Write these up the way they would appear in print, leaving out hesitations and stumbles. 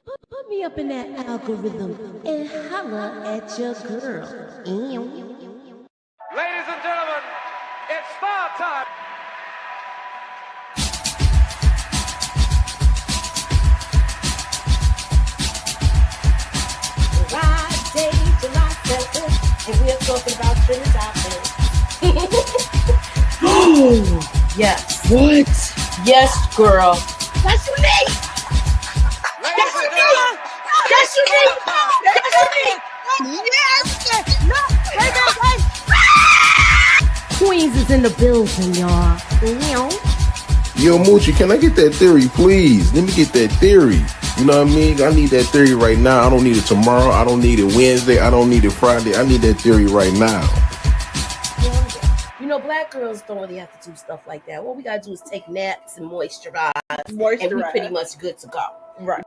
Put me up in that algorithm and holla at your girl. Ladies and gentlemen, it's star time. Friday, July 7th, and we're talking about trending topics. Oh, Yes. what? Yes, girl. That's unique. Ladies and gentlemen, That's unique. That's unique. Yes. No. Wait. Queens is in the building, y'all. Yo, Moochie, can I get that theory, please? Let me get that theory. You know what I mean? I need that theory right now. I don't need it tomorrow. I don't need it Wednesday. I don't need it Friday. I need that theory right now. You know, black girls don't really have to do stuff like that. What we gotta do is take naps and moisturize. And we pretty much good to go. Right.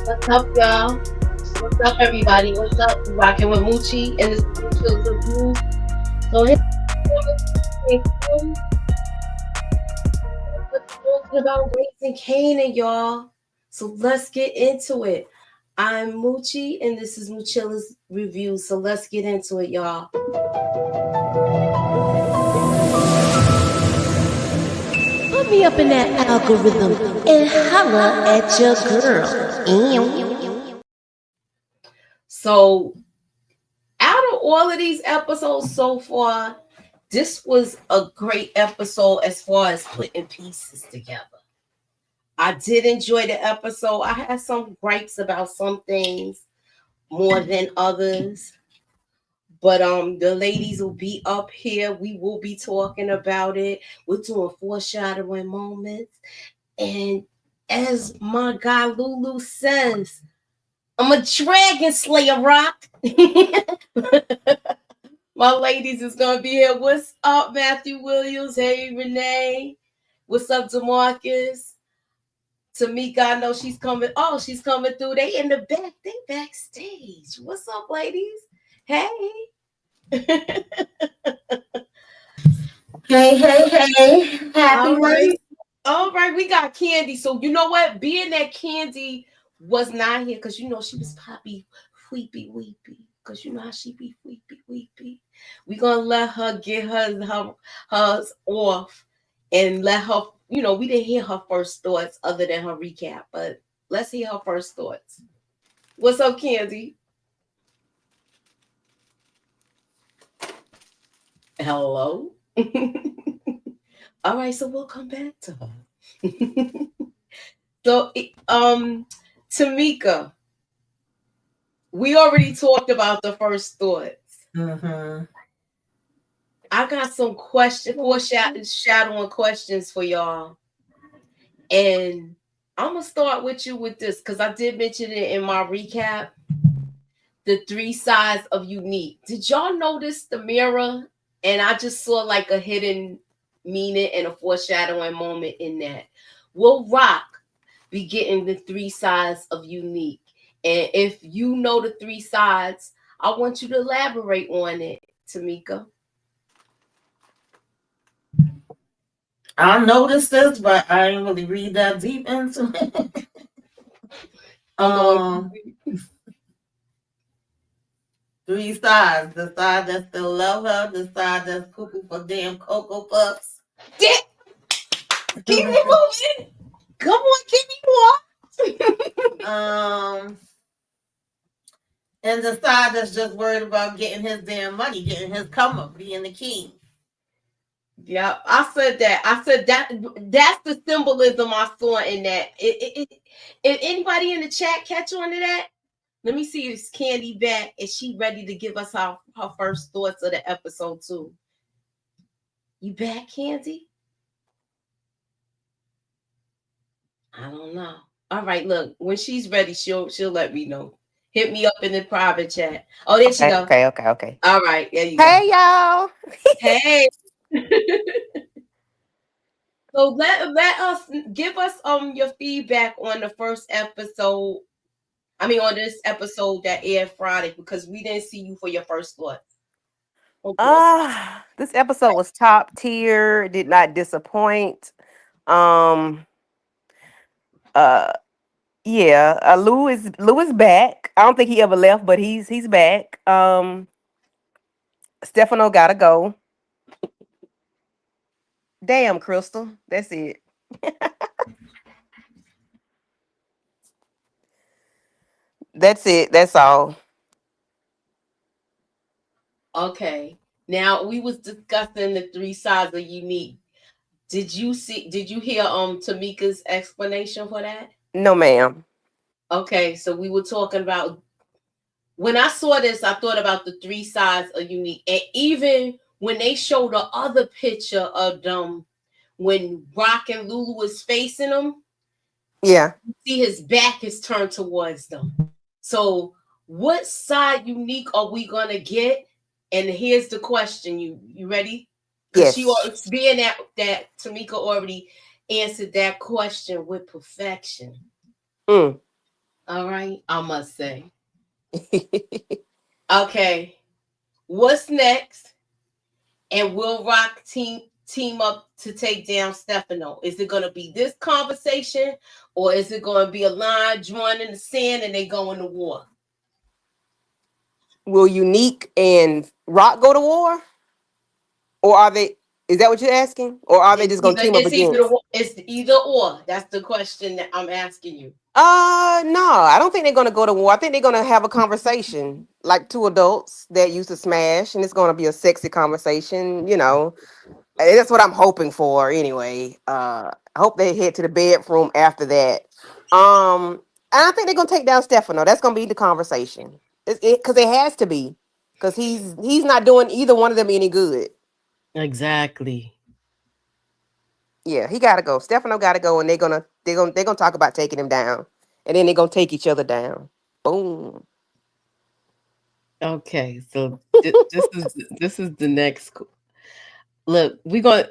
What's up, y'all? What's up, everybody? What's up? We rocking with Moochie and this Chills Reviews. So here we're talking about raising Canaan, y'all. So let's get into it. I'm Moochie and this is Moochilla's Review. So let's get into it, y'all. Put me up in that algorithm and holla at your girl. So, out of all of these episodes so far, this was a great episode as far as putting pieces together. I did enjoy the episode. I had some gripes about some things more than others. But the ladies will be up here. We will be talking about it. We're doing foreshadowing moments. And as my guy Lulu says, I'm a dragon slayer, Rock. My ladies is gonna be here. What's up, Matthew Williams? Hey, Renee. What's up, DeMarcus? Tamika, I know she's coming. Oh, she's coming through. They in the back. They backstage. What's up, ladies? Hey. Hey. Happy Wednesday. All right, we got Candy. So you know what? Being that Candy was not here, because you know she was probably weepy. Because you know how she be weepy. We're gonna let her get hers off and let her, you know, we didn't hear her first thoughts other than her recap, but let's hear her first thoughts. What's up, Candy? Hello. All right, so we'll come back to her. So, Tamika, we already talked about the first thoughts. Mm-hmm. I got some foreshadowing questions for y'all, and I'm gonna start with you with this because I did mention it in my recap. The 3 sides of unique. Did y'all notice the mirror? And I just saw like a hidden meaning and a foreshadowing moment in that. Will Rock be getting the 3 sides of unique? And if you know the 3 sides, I want you to elaborate on it, Tamika. I noticed this, but I didn't really read that deep into it. Come on. um, Three sides: the side that still love her, the side that's cuckoo for damn cocoa puffs. Yeah, keep me moving. Come on, give me more. um, and the side that's just worried about getting his damn money, getting his come up, being the king. Yeah, I said that. I said that. That's the symbolism I saw in that. If anybody in the chat catch on to that, let me see if Candy back. Is she ready to give us her first thoughts of the episode too? You back, Candy? I don't know. All right, look. When she's ready, she'll let me know. Hit me up in the private chat. Oh, there she Okay, go. okay. All right, there you go. Hey y'all. Hey. So let us give us your feedback on the first episode. I mean on this episode that aired Friday because we didn't see you for your first thought. This episode was top tier, did not disappoint. Um uh yeah, Lou is back. I don't think he ever left, but he's back. Stefano gotta go. Damn, Crystal. That's it. That's it. That's all. Okay. Now we was discussing the three sides of unique. Did you hear Tamika's explanation for that? No, ma'am. Okay, so we were talking about when I saw this, I thought about the three sides of unique. And even when they showed the other picture of them when Rock and Lulu was facing them, Yeah. you see his back is turned towards them. So what side unique are we gonna get? And here's the question. You ready? Because she Yes. was being that Tamika already answered that question with perfection. Mm. All right, I must say. Okay, what's next? And will Rock team up to take down Stefano? Is it going to be this conversation, or is it going to be a line drawn in the sand and they go into war? Will Unique and Rock go to war? Or are they, is that what you're asking? Or are they just gonna team up against? It's either or. That's the question that I'm asking you. No, I don't think they're gonna go to war. I think they're gonna have a conversation like two adults that used to smash, and it's gonna be a sexy conversation. And that's what I'm hoping for. Anyway, I hope they head to the bedroom after that. And I think they're gonna take down Stefano. That's gonna be the conversation. Because it has to be, because he's not doing either one of them any good. Exactly. Yeah, he gotta go. Stefano gotta go, and they're gonna talk about taking him down, and then they're gonna take each other down. Boom. Okay, so this is the next. Look, we gonna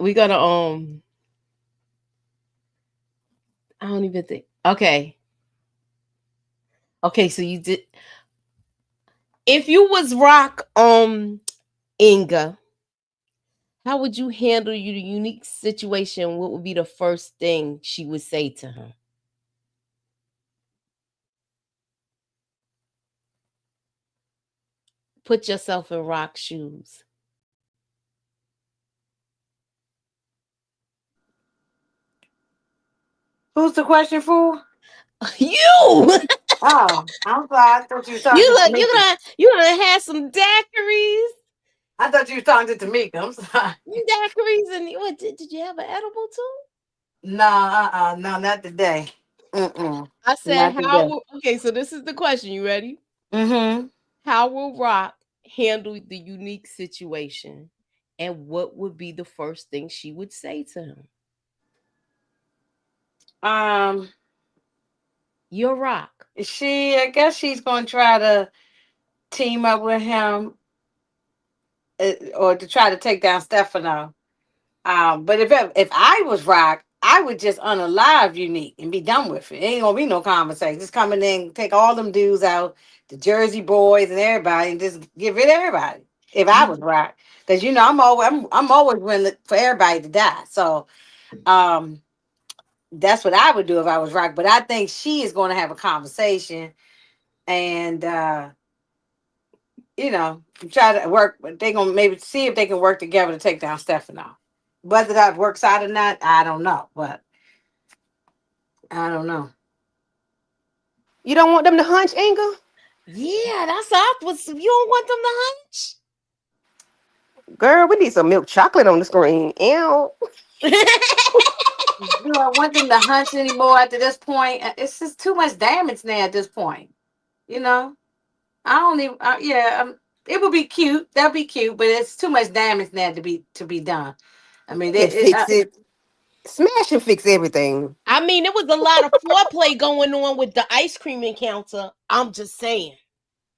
I don't even think. Okay, okay. So you did. If you was Rock, Inga, how would you handle your unique situation? What would be the first thing she would say to her? Put yourself in Rock's shoes. Who's the question for? You, Oh, I'm sorry. I thought you were talking to Tamika. you gonna have some daiquiris, I thought you were talking to Tamika. I'm sorry. daiquiris, and what? Did you have an edible too? No, no, not today. Mm-mm. I said, Not how today. will? Okay, so this is the question. You ready? Mm-hmm. How will Rock handle the unique situation? And what would be the first thing she would say to him? Um, You're Rock. I guess she's gonna try to team up with him, or to try to take down Stefano. But if I was Rock, I would just unalive Unique and be done with it. Ain't gonna be no conversation. Just come in there and take all them dudes out, the Jersey boys and everybody, and just get rid of everybody. If I was Rock, because I'm always willing for everybody to die. So That's what I would do if I was Rock. But I think she is going to have a conversation and try to work. They're gonna maybe see if they can work together to take down Stefano. Whether that works out or not, I don't know. But I don't know. You don't want them to hunch, Inga? Yeah, that's opposite. You don't want them to hunch. Girl, we need some milk chocolate on the screen. Ew. Do I want them to hunt anymore after this point? It's just too much damage now at this point. You know, I don't even. It would be cute. That'd be cute, but it's too much damage now to be done. I mean, And fix it. Smash and fix everything. I mean, there was a lot of foreplay going on with the ice cream encounter. I'm just saying.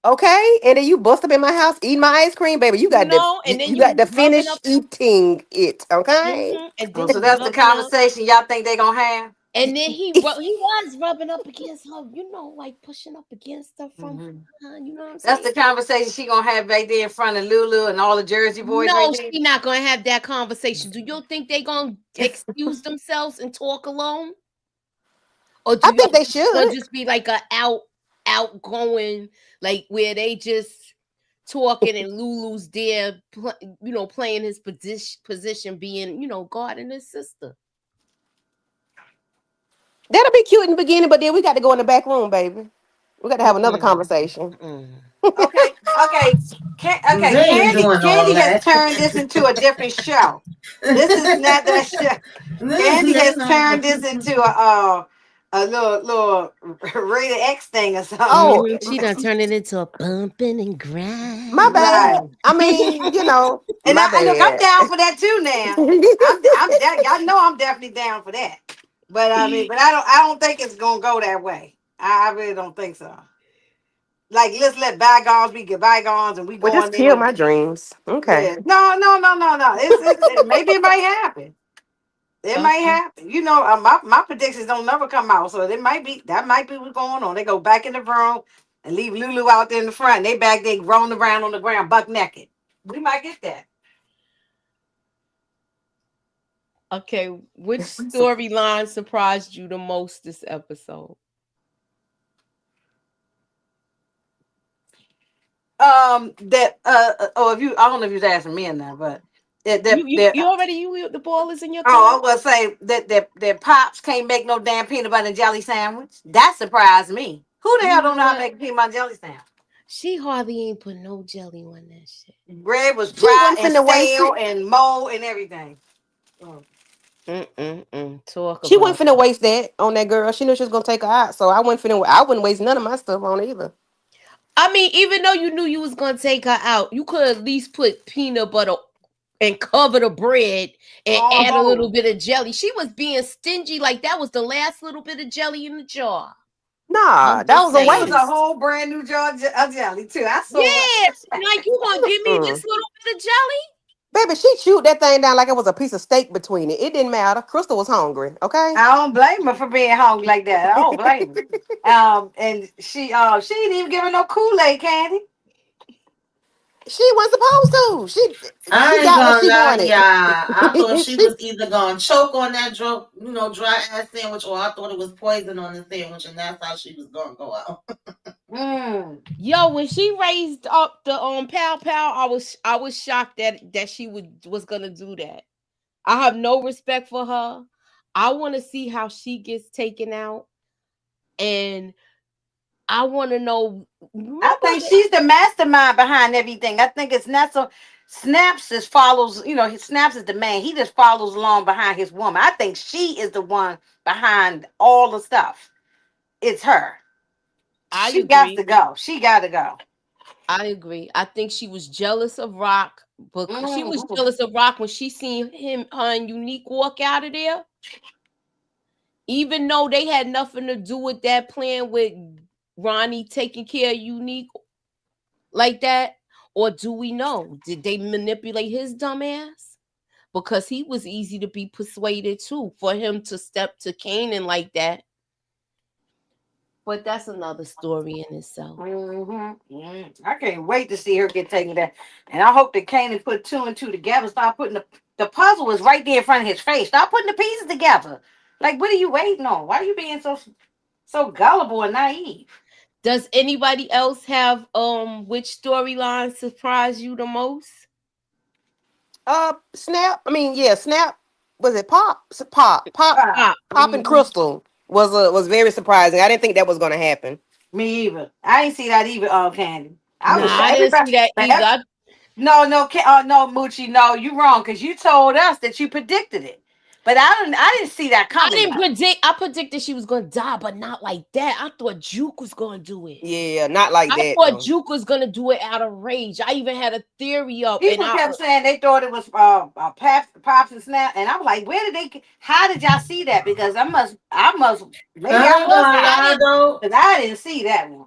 Okay, and then you bust up in my house eating my ice cream, baby. You got to And then you got to rubbing finish up, eating it. Okay. and Oh, then so you that's the rubbing up, conversation y'all think they gonna have. and then he was rubbing up against her, like pushing up against her from Mhm. behind. You know what I'm That's saying? the conversation she gonna have right there in front of Lulu and all the Jersey boys right No, there. she not gonna have that conversation. Do you think they gonna excuse themselves and talk alone, or do I you think think they it's gonna should. just be like a outgoing, like where they just talking and Lulu's there, playing his position, being guarding his sister. That'll be cute in the beginning, but then we got to go in the back room, baby. We got to have another Mm-mm, conversation. mm-mm. Okay, okay, okay. They ain't Candy, doing all Candy has that. turned this into a different show. This is not that show. Candy They has not turned this doing. into a little rated X thing or something. Oh, She done turned it into a bumping and my Right. bad. grind. I mean, And my look, I'm bad. down for that too. Now, y'all know I'm definitely down for that. But I mean, I don't think it's gonna go that way. I really don't think so. Like, let's let bygones be good bygones, and we Well, go just on kill there. my dreams. Okay. Yeah, no, no, no, no, no. Maybe it might happen. It might Okay. happen. My predictions don't never come out, so that might be what's going on. They go back in the room and leave Lulu out there in the front. And they back there rolling around on the ground, buck naked. We might get that. Okay. Which storyline surprised you the most this episode? That if you, I don't know if you was asking me or not, but You already the ball is in your oh, I court. was gonna say that pops can't make no damn peanut butter and jelly sandwich. That surprised me. Who the You hell know don't know how to what? make a peanut butter and jelly sandwich? She hardly ain't put no jelly on that shit. Bread was She dry wasn't and finna waste stale it. and mold and everything. Mm. Talk She wasn't about finna waste that on that girl. She knew she was gonna take her out, so I wouldn't waste none of my stuff on it either. I mean, even though you knew you was gonna take her out, you could at least put peanut butter and cover the bread and On add a little board. bit of jelly. She was being stingy, like that was the last little bit of jelly in the jar. Nah, I'm that just was a It was a saying. waste. whole brand new jar of jelly too. I saw it. Yeah, like you gonna give me Mm. this little bit of jelly? Baby, she chewed that thing down like it was a piece of steak between it. It didn't matter. Crystal was hungry, okay? I don't blame her for being hungry like that. I don't blame her. And she didn't even give her no Kool-Aid candy. She wasn't supposed to. She I ain't got what gonna she lie, wanted. yeah. I thought she she was either gonna choke on that dry ass sandwich, or I thought it was poison on the sandwich, and that's how she was gonna go out. Mm. Yo, when she raised up the pow pow, I was shocked that she was gonna do that. I have no respect for her. I want to see how she gets taken out, and I want to know. I Remember think that she's the mastermind behind everything. I think it's not so. Snaps just follows. Snaps is the man. He just follows along behind his woman. I think she is the one behind all the stuff. It's her. I She got to agree. go. She got to go. I agree. I think she was jealous of Rock, but she was Mhm. jealous of Rock when she seen her and Unique walk out of there. Even though they had nothing to do with that plan with Ronnie taking care of Unique like that, or do we know? Did they manipulate his dumb ass? Because he was easy to be persuaded too. For him to step to Kanan like that, But that's another story in itself. I can't wait to see her get taken down. And I hope that Kanan put two and two together. Start putting the puzzle is right there in front of his face. Start putting the pieces together. Like, what are you waiting on? Why are you being so gullible and naive? Does anybody else have which storyline surprised you the most? Snap. I mean, yeah, Snap. Was it Pop? Pop. Ah, Ah, Pop and Crystal was very surprising. I didn't think that was going to happen. me either. I didn't see that either, Candy. I nah, was I didn't everybody. see that either. No, Moochie, no, you wrong because you told us that you predicted it, but I didn't see that I coming. didn't predict. I predicted she was gonna die, but not like that. I thought Juke was gonna do it. Yeah, not like I that thought though. Juke was gonna do it out of rage. I even had a theory up, and People kept saying they thought it was Pops and Snap, and I'm like, where did they? How did y'all see that? Because maybe I I ain't was gonna high lie though. because I didn't see that one.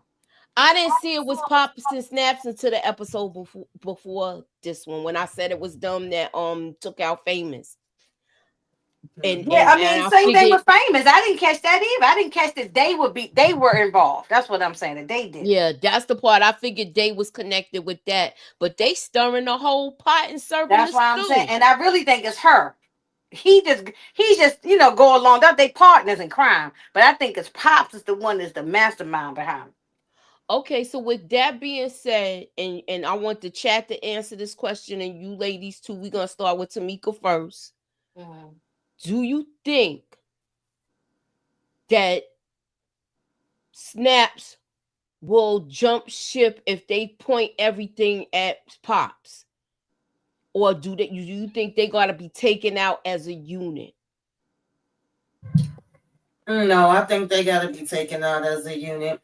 I didn't see it was pops and snaps until the episode before this one when I said it was them that took out famous. And Yeah, and I and mean, I same thing figured, with Famous. I didn't catch that either. I didn't catch that they were involved. That's what I'm saying. That they did. yeah, that's the part I figured they was connected with that. But they stirring the whole pot and serving the That's why I'm saying, stew. and I really think it's her. He just go along. That they partners in crime, but I think it's Pops is the one that's the mastermind behind it. Okay, so with that being said, and I want the chat to answer this question, and you ladies too. We're gonna start with Tamika first. Mhm. Do you think that Snaps will jump ship if they point everything at Pops? Or do you think they gotta be taken out as a unit? No, I think they gotta be taken out as a unit.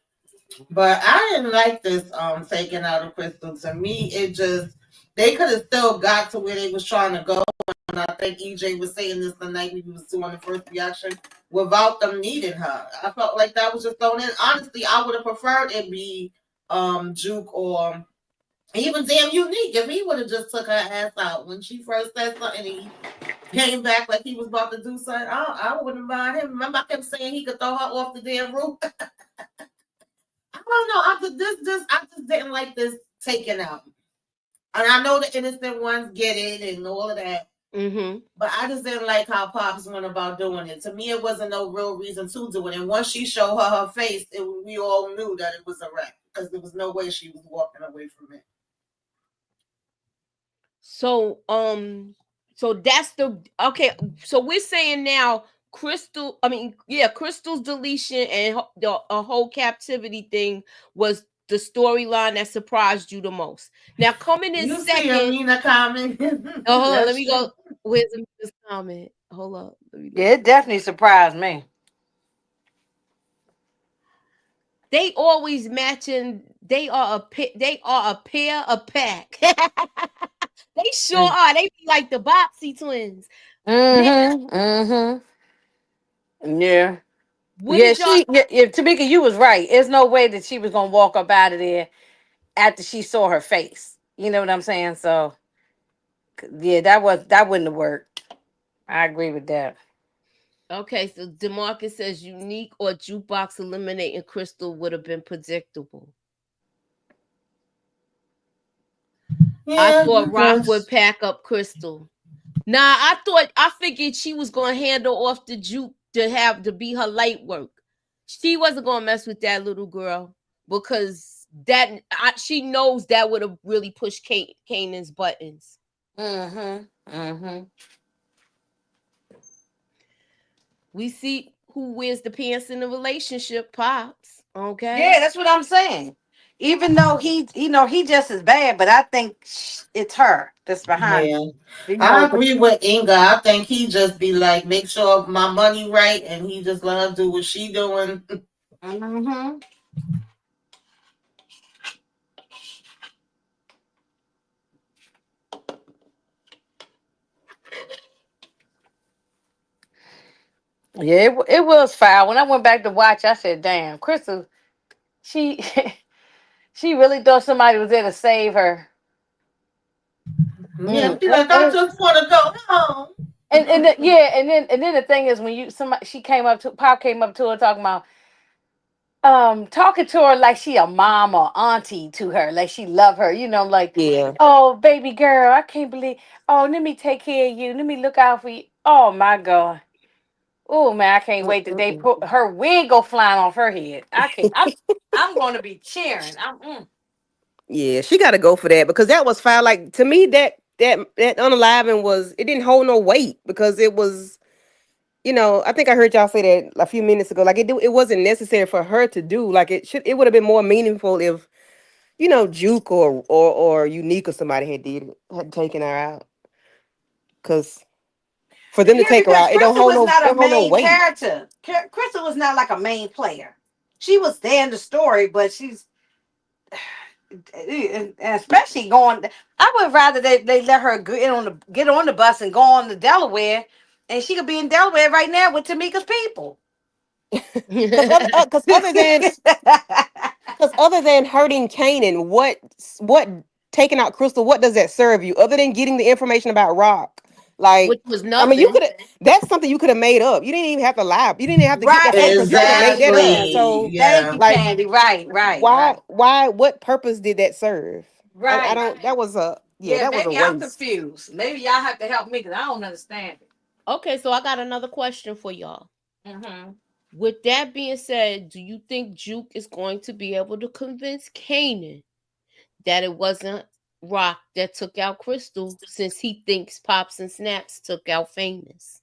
But I didn't like this taking out of Crystal. To me, it just they could have still got to where they was trying to go. And I think EJ was saying this the night we was doing the first reaction without them needing her. I felt like that was just thrown in. Honestly, I would have preferred it be Juke or even damn Unique if he would have just took her ass out when she first said something and he came back like he was about to do something. I wouldn't mind him. Remember, I kept saying he could throw her off the damn roof. I don't know. I just didn't like this taken out. And I know the innocent ones get it and all of that. Mm-hmm. But I just didn't like how Pops went about doing it. To me, it wasn't no real reason to do it. And once she showed her face, we all knew that it was a wreck because there was no way she was walking away from it. So that's the okay. So we're saying now Crystal's deletion and the a whole captivity thing was the storyline that surprised you the most. Now coming in You see second. Amina comment. Oh, hold on, let That's me true. go. Where's this comment? Hold up. Let me go. Yeah, it definitely surprised me. They always matching. They are a pair, a pack. They sure are. They be like the Bopsy twins. Now, Mm-hmm. Yeah. what did y'all? Yeah, Tamika, you was right. There's no way that she was gonna walk up out of there after she saw her face. You know what I'm saying? So yeah, that wouldn't have worked. I agree with that. Okay, so Demarcus says Unique or Jukebox eliminating Crystal would have been predictable. I Yeah, thought I Rock guess. would pack up Crystal. Nah, I figured she was gonna handle off the Juke to be her light work. She wasn't gonna mess with that little girl because she knows that would have really pushed Kanan's buttons. Mm-hmm. We see who wears the pants in the relationship, Pops. Yeah, Okay. that's what I'm saying. Even though he just as bad, but I think it's her that's behind it. Yeah. You I know, agree with Inga. I think he just be like, make sure my money right, and he just let her do what she doing. mm-hmm. Yeah, it was foul. When I went back to watch, I said, "Damn, Crystal, she she really thought somebody was there to save her." Yeah, Mm. be like, I just want to go home. Yeah, and then the thing is when you somebody she came up to Pop came up to her talking about talking to her like she a mom or auntie to her, like she love her, like, Yeah. oh baby girl, I can't believe, oh let me take care of you, let me look out for you. Oh my God. Oh man, I can't wait the day Mm-mm-mm. put her wig go flying off her head. I can't. I'm going to be cheering. Yeah, she got to go for that because that was fine. Like to me, that unaliving was it didn't hold no weight because it was. I think I heard y'all say that a few minutes ago. Like it wasn't necessary for her to do. Like it would have been more meaningful if Juke or Unique or somebody had taken her out. Because for them to Yeah, take her because out, Crystal was it not a don't hold no main weight. character. Crystal was not like a main player. She was there in the story, but she's and especially going. I would rather they let her get on the bus and go on to Delaware, and she could be in Delaware right now with Tamika's people. Because other than hurting Kanan, what taking out Crystal, what does that serve you other than getting the information about Rock? Like, Which was I mean, you nothing. could have. That's something you could have made up. You didn't even have to lie. You didn't even have to get Right, that from Chris. You could have made that up. exactly. Exactly. So, Thank Yeah. you, like, Candy. Right, right, right. what purpose did that serve? I Right. don't. That was a yeah. Yeah, That was a maybe I'm waste. confused. Maybe y'all have to help me because I don't understand it. Okay, so I got another question for y'all. Mm-hmm. With that being said, do you think Juke is going to be able to convince Kanan that it wasn't Rock that took out Crystal since he thinks Pops and Snaps took out Famous?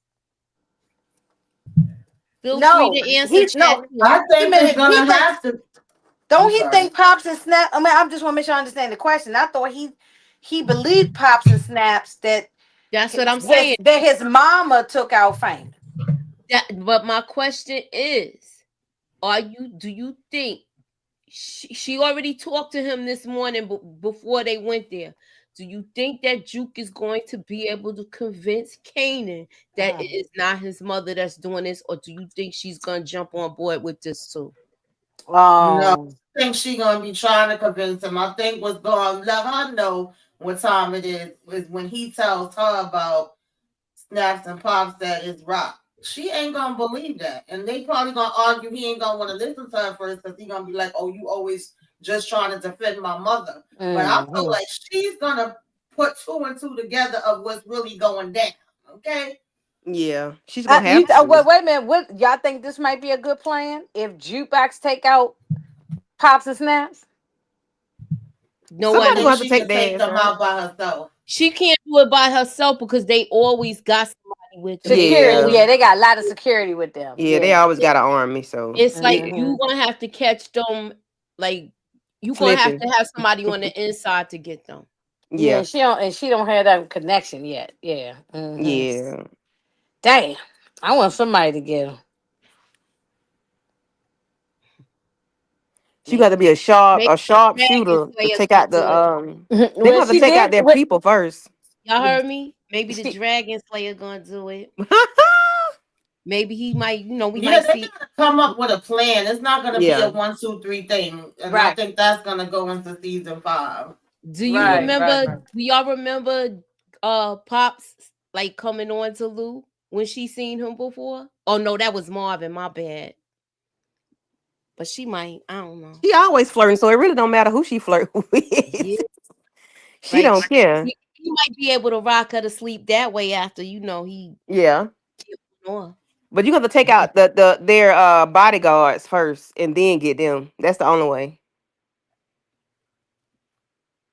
Feel free No, to answer he chat no. I too. Wait a think it's minute. He gonna think have to. don't I'm he sorry. think Pops and Snap? I mean, I just want to make sure I understand the question. I thought he believed Pops and Snaps that That's what I'm his saying. that his mama took out Fame. But my question is, do you think she already talked to him this morning before they went there? Do you think that Juke is going to be able to convince Kanan that it is not his mother that's doing this, or do you think she's gonna jump on board with this too? No, Oh, I think she gonna be trying to convince him. I think what's gonna let her know what time it is when he tells her about Snaps and Pops that it's Rock. She ain't gonna believe that, and they probably gonna argue. He ain't gonna want to listen to her first because he gonna be like, "Oh, you always just trying to defend my mother." But I feel mm-hmm. like she's gonna put two and two together of what's really going down. Okay. Yeah, she's gonna have Wait, to. wait a minute. What y'all think this might be a good plan if Jukebox take out Pops and Snaps? No I one Somebody knows. gonna think have to she take can their take ass them out. out by herself. She can't do it by herself because they always got somebody with them. They Security. Yeah, Yeah, always, they got a lot of security with them. yeah. They Yeah. always got an army, so it's like yeah, you Hmm. gonna have to catch them. Like you gonna have slipping. to have somebody on the inside to get them. Yeah, Yeah, she don't have that connection yet. Yeah. Hmm. yeah. Damn. I want somebody to get him. She got Maybe to be maybe a sharp Dragon shooter to Slayer's take gonna out the do it. They Well, gonna have to she take out did. their people first. Y'all heard me? Maybe the She, Dragon Slayer gonna do it. Maybe he might. We Yeah, might they see. gotta come up with a plan. It's not gonna be a Yeah, 1, 2, 3 thing, and I right, think that's gonna go into season 5. Do you yeah. right, right, remember? right. Do y'all remember? Pops like coming on to Lou when she seen him before. Oh no, that was Marvin. My bad. But she might. I don't know. She always flirting, so it really don't matter who she flirt Yeah, with. She like don't care. he might be able to rock her to sleep that way after he Yeah, killed her. but you got to take out their bodyguards first, and then get them. That's the only way.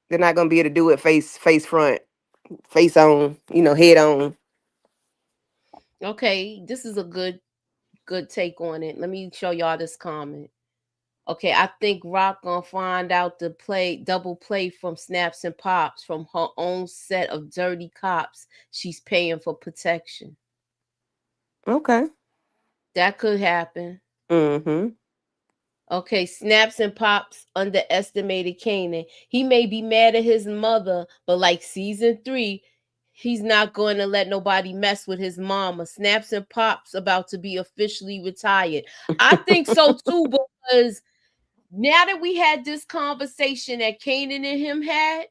They're not gonna be able to do it face front, face on, head on. Okay, this is a good take on it. Let me show y'all this comment. Okay, I think Rock gonna find out the double play from Snaps and Pops from her own set of dirty cops she's paying for protection. Okay. That could happen. Mm-hmm. Okay, Snaps and Pops underestimated Kanan. He may be mad at his mother, but like season 3, he's not going to let nobody mess with his mama. Snaps and Pops about to be officially retired. I think so too, because now that we had this conversation that Kanan and him had,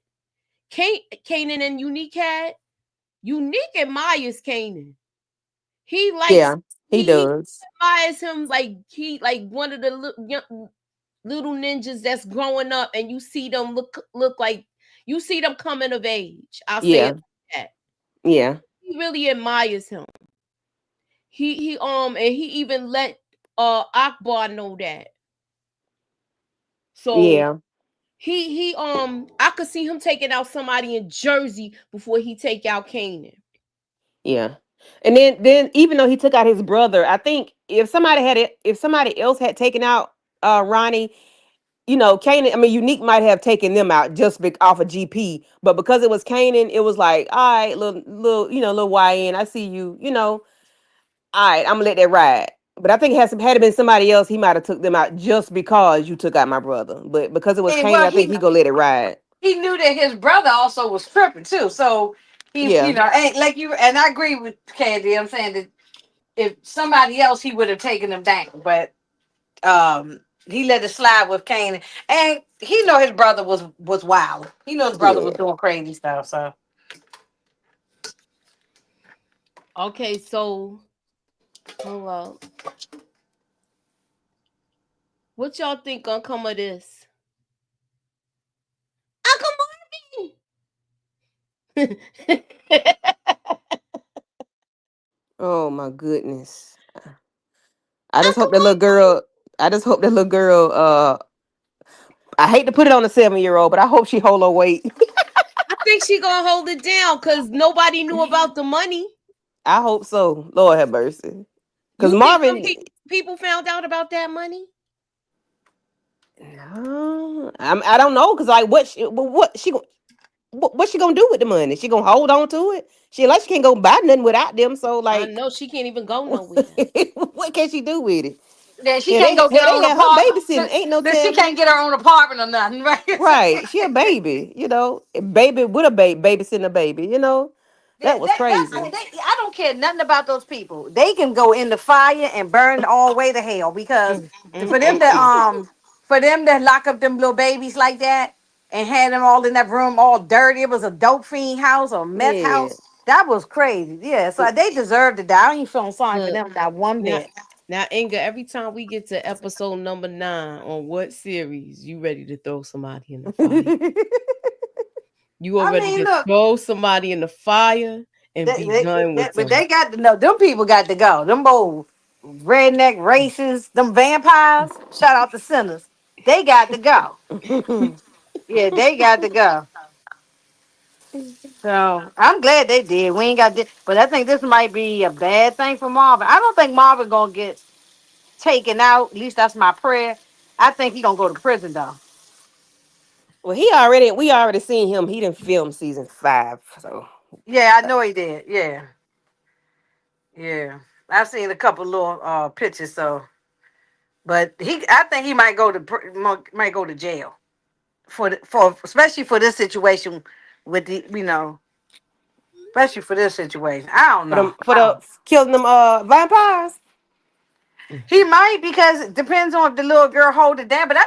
Kanan and Unique had, Unique admires Kanan. He likes Yeah. He he does. admires him like he like one of the little ninjas that's growing up, and you see them look like you see them coming of age. I'll say it Yeah. like that. Yeah. He really admires him. And he even let Akbar know that. So Yeah. I could see him taking out somebody in Jersey before he take out Canaan. Yeah. And then even though he took out his brother, I think if somebody else had taken out Ronnie, Kanan, I mean Unique might have taken them out just off of GP, but because it was Kanan, it was like, all right, little YN, I see you, all right, I'm gonna let that ride. But I think had it been somebody else, he might have took them out just because you took out my brother. But because it was And Kanan, well, I think he gonna let it ride. he knew that his brother also was tripping too. So Yeah. ain't like you. And I agree with Candy. I'm saying that if somebody else, he would have taken him down. But he let it slide with Kane, and he know his brother was wild. He know his brother was Yeah. doing crazy stuff. So Okay, so hold up. What y'all think gonna come of this? Uncle Marvin. Oh my goodness. I just Uncle hope that little girl. I just hope that little girl. I hate to put it on a 7-year-old, but I hope she hold her weight. I think she gonna hold it down because nobody knew about the money. I hope so. Lord have mercy. Because You think some Marvin, people found out about that money? no, I don't know. Because like, what she gonna do with the money? She gonna hold on to it? She can't go buy nothing without them. So I like, know she can't even go nowhere. what can she do with it? then she Yeah, can't go get her they own have her apartment. babysitting. Ain't no Then she telling. can't get her own apartment or nothing, right? Right. She a baby, a baby with a baby, babysitting a baby, That was crazy. I don't care nothing about those people. They can go in the fire and burn all the way to hell because Mm, mm, for them mm, to mm. lock up them little babies like that and had them all in that room all dirty. It was a dope fiend house or meth Yeah. house. That was crazy. Yeah, so they deserve to die. I ain't feeling sorry for Look, them not one now, bit. now, Inga, every time we get to episode number 9 on what series, you ready to throw somebody in the fire? You are I ready mean, to look, throw somebody in the fire and be done with but them. they got to know them people got to go. Them old redneck racists, them vampires. Shout out to sinners. They got to go. Yeah, they got to go. So I'm glad they did. We ain't got this, but I think this might be a bad thing for Marvin. I don't think Marvin gonna get taken out. At least that's my prayer. I think he gonna go to prison though. Well, we already seen him. He didn't film season 5. So Yeah, I know he did. Yeah, yeah. I've seen a couple little pictures. So, but I think he might go to might go to jail for especially for this situation with the especially for this situation. I don't know. for the killing them vampires. He might because it depends on if the little girl hold it down. But I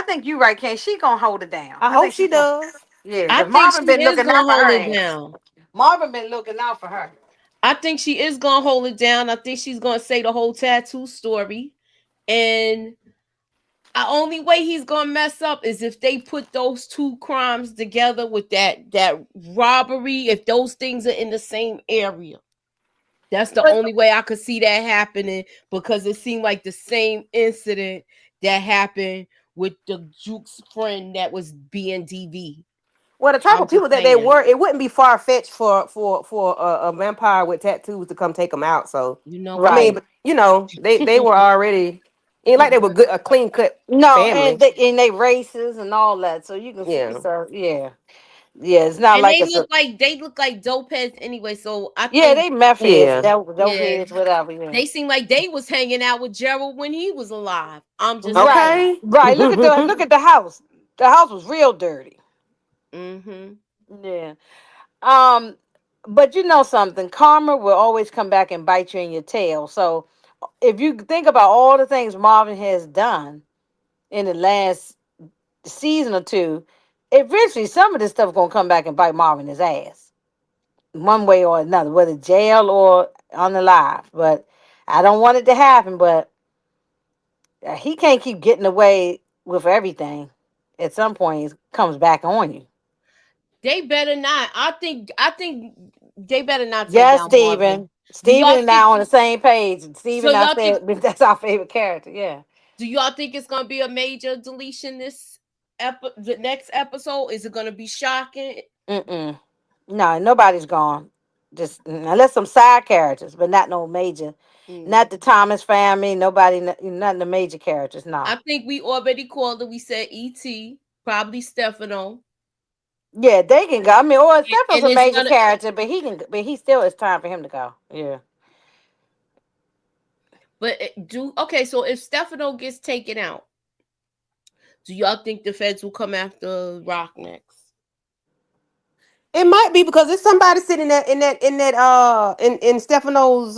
think you right, Ken. She gonna hold it down. I I hope think she she gonna. does. Yeah, I because think Marvin she been is looking out gonna for hold her it ass. down. Marvin been looking out for her. I think she is gonna hold it down. I think she's gonna say the whole tattoo story. And the only way he's gonna mess up is if they put those two crimes together with that robbery. If those things are in the same area, that's the But only way I could see that happening because it seemed like the same incident that happened with the Juke's friend that was being DV. Well, the type I'm of just people that they saying, were, it wouldn't be far fetched for a vampire with tattoos to come take them out. So, you know I what? mean, right. but, they were already ain't like they were good, a clean cut No, family. and they races and all that. So you can see. Yeah. So yeah, yeah. It's not And like it's a. they look like dope heads anyway. So I Yeah, think they meth heads, Yeah. dope yeah, heads, whatever. Yeah. they seem like they was hanging out with Gerald when he was alive. I'm just Right, saying. Okay. right. Look at the house. The house was real dirty. Mm-hmm. Yeah. Um, but you know something, karma will always come back and bite you in your tail. So if you think about all the things Marvin has done in the last season or two, eventually some of this stuff gonna come back and bite Marvin his ass, one way or another, whether jail or on the live. But I don't want it to happen, but he can't keep getting away with everything. At some point, it comes back on you. They better not. I think they better not take Yes, down Marvin. Steven. Do Steven y'all and I think on the same page. And so Steven, I y'all think said that's our favorite character. Yeah. do y'all think it's gonna be a major deletion this the next episode? Is it gonna be shocking? Mm-mm. No, nobody's gone. Just unless some side characters, but not no major. Mm. Not the Thomas family. Nobody. None of the major characters. I No. think we already called it. We said E.T. Probably Stefano. Yeah, they can go. I mean, or Stephanie's And a it's major gonna character, but he can. But he still. It's time for him to go. Yeah. but do okay, so if Stefano gets taken out, do y'all think the feds will come after Rock next? It might be because there's somebody sitting in Stefano's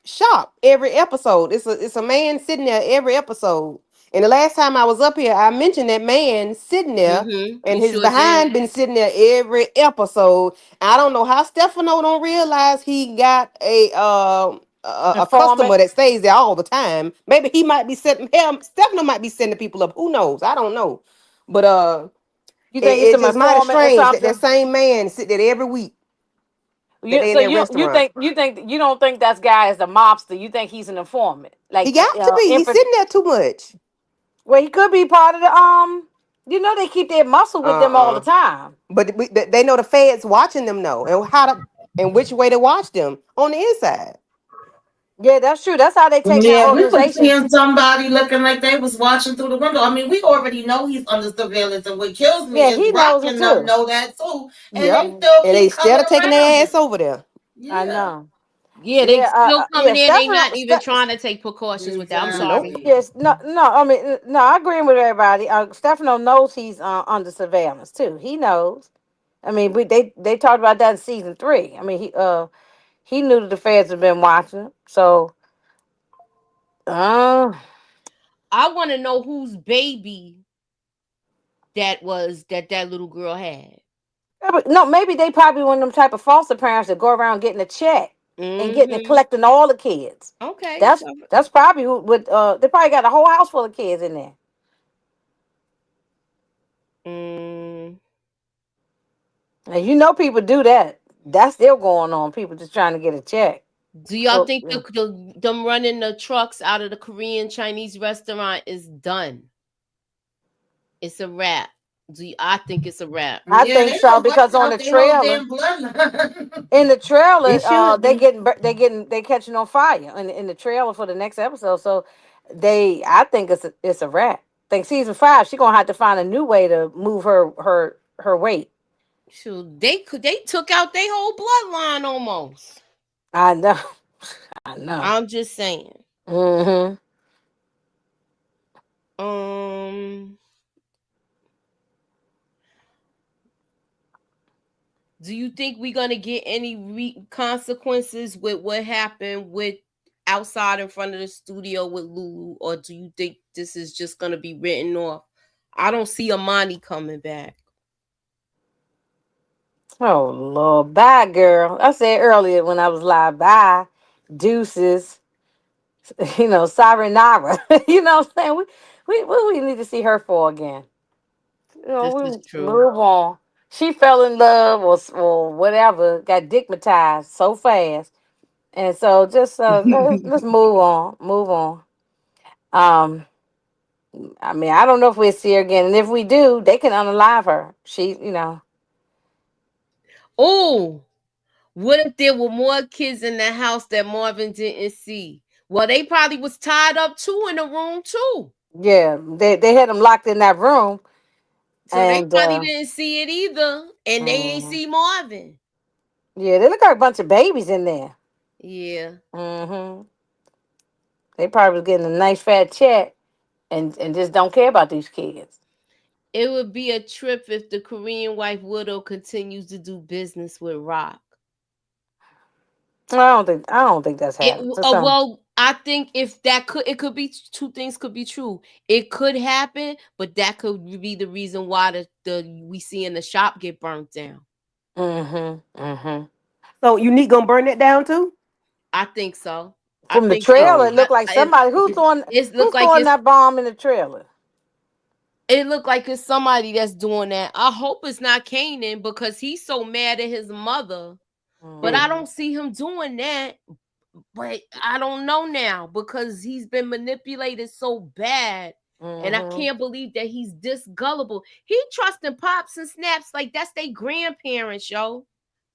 shop every episode. It's a man sitting there every episode. And the last time I was up here, I mentioned that man sitting there, Mm-hmm. and You his sure did. behind been sitting there every episode. I don't know how Stefano don't realize he got a customer Informant. that stays there all the time. Maybe he might be setting him. Stefano might be setting people up. Who knows? I don't know. But You think he's it's some just mighty informant or strange that that something? same man sit there every week that they in So that you restaurant. think you don't think that guy is a mobster? You think he's an informant? He Like got to be. He's sitting there too much. well, he could be part of the You know they keep their muscle with them all the Uh-uh. time. But they know the feds watching them know and how to and which way to watch them on the inside. Yeah, that's true. That's how they take down Yeah, we was organizations. seeing somebody looking like they was watching through the window. I mean, we already know he's under surveillance, and what kills me Yeah, is he knows it rocking them too. know that too, and Yep. they Mhm. still And they keep coming instead of taking around their him. ass over there. I Yeah, know. Yeah, they Yeah, still yeah. coming in. They not even trying to take precautions with that. I'm Nope. sorry. exactly. Yes, no, no. I mean, no. I agree with everybody. Stefano knows he's under surveillance too. He knows. I mean, they talked about that in season 3. I mean, he knew that the feds have been watching. So, uh, I want to know whose baby that little girl had. yeah, but no, maybe they probably one of them type of foster parents that go around getting a check and getting and Mm-hmm. collecting all the kids. Okay. That's probably who would. They probably got a whole house full of kids in there. Mm. And you know, people do that. That's still going on. People just trying to get a check. Do y'all So, think yeah. them running the trucks out of the Korean Chinese restaurant is done? It's a wrap. I think it's a wrap. I Yeah, think they so don't wipe because on out the their whole trailer, damn bloodline. in the trailer, It should be. they catching on fire in the trailer for the next episode. So I think it's a wrap. Think season 5, she gonna have to find a new way to move her weight. Shoot, they took out their whole bloodline almost. I know, I know. I'm just saying. Hmm. Um, do you think we're gonna get any consequences with what happened with outside in front of the studio with Lulu, or do you think this is just gonna be written off? I don't see Amani coming back. Oh Lord, bye, girl. I said earlier when I was live, bye, deuces. Sayonara. You know what I'm saying? What we need to see her for again? This We is true. move on. She fell in love or whatever, got digmatized so fast, and so just let's move on, move on. Um, I mean, I don't know if we'll see her again, and if we do, they can unalive her. Oh, what if there were more kids in the house that Marvin didn't see? Well, they probably was tied up too in the room too. Yeah, they had them locked in that room, So they and probably didn't see it either. And they ain't mhm. see Marvin. Yeah, they look like a bunch of babies in there. Yeah. Hmm. They probably was getting a nice fat check and just don't care about these kids. It would be a trip if the Korean wife widow continues to do business with Rock. I don't think that's happening. Just don't. Well, I think if that could, it could be two things could be true. It could happen, but that could be the reason why the we see in the shop get burnt down. Mm-hmm. Mm-hmm. So Unique gonna burn that down too? I think so. I From the think trailer, so. it looked like somebody It who's look like throwing that bomb in the trailer. it looked like it's somebody that's doing that. I hope it's not Kanan because he's so mad at his mother. But I don't see him doing that. But I don't know now because he's been manipulated so bad. And I can't believe that he's this gullible. He trusting pops and snaps like that's their grandparents, yo.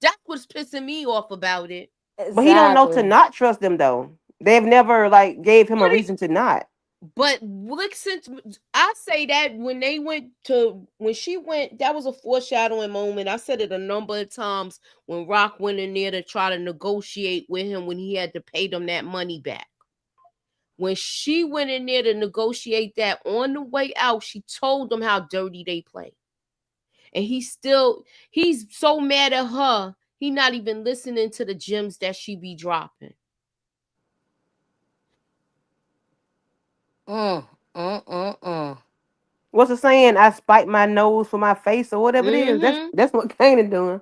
That's what's pissing me off about it. But he don't know to Exactly. not trust them though. They've never like gave him a reason to not. But look, since I say that when she went, that was a foreshadowing moment. I said it a number of times when Rock went in there to try to negotiate with him when he had to pay them that money back. When she went in there to negotiate that on the way out, she told them how dirty they play. And he's so mad at her, he not even listening to the gems that she be dropping. What's the saying? I spite my nose for my face or whatever it is. Mm-hmm. That's what Kanan doing.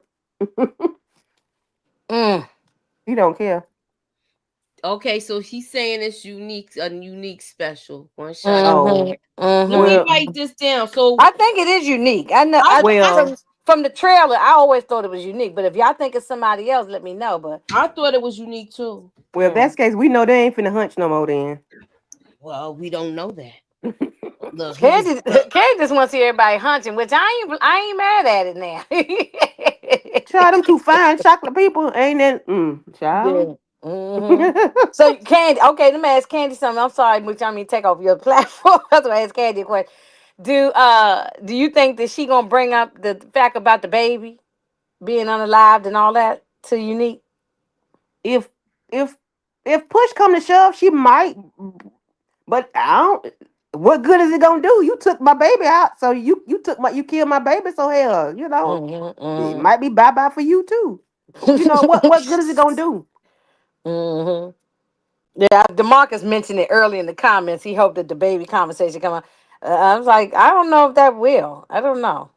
He don't care. Okay, so he's saying it's a unique special one shot. Oh Let me well, write this down. So I think it is unique. I know. I From the trailer, I always thought it was unique. But if y'all think it's somebody else, let me know. But I thought it was unique too. well, if that's the case, we know they ain't finna hunch no more then. Well, we don't know that. Look, he was. Candy, Candy just wants to see everybody hunching, which I ain't mad at it now. Child, them two fine chocolate people ain't that child. Yeah. So Candy, okay, let me ask Candy something. I'm sorry, which I mean take off your platform. That's why I ask Candy a question. Do you think that she gonna bring up the fact about the baby being unalived and all that to Unique? if if if push come to shove, she might. But I don't. What good is it gonna do? You took my baby out, so you killed my baby. So hell, it might be bye bye for you too. What good is it gonna do? Yeah, Demarcus mentioned it early in the comments. He hoped that the baby conversation come up. I was like, I don't know if that will. I don't know.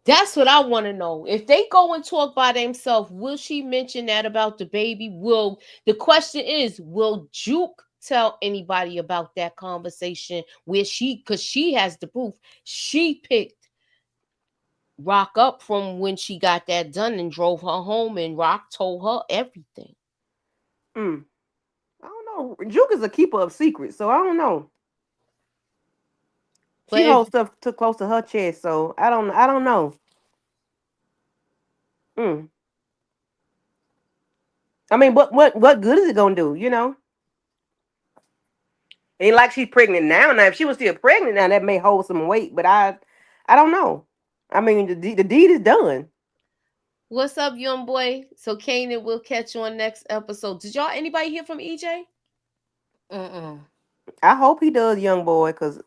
That's what I want to know. If they go and talk by themselves, will she mention that about the baby? The question is, will Juke tell anybody about that conversation because she has the proof. She picked Rock up from when she got that done and drove her home, and Rock told her everything. I don't know. Juke is a keeper of secrets, so I don't know. But She holds stuff too close to her chest, so I don't know. I mean, what good is it gonna do? Ain't like she's pregnant now. Now, if she was still pregnant now, that may hold some weight. But I don't know. I mean, the deed is done. what's up, young boy? So Kanan, we'll catch you on next episode. Did anybody hear from EJ? I hope he does, young boy, because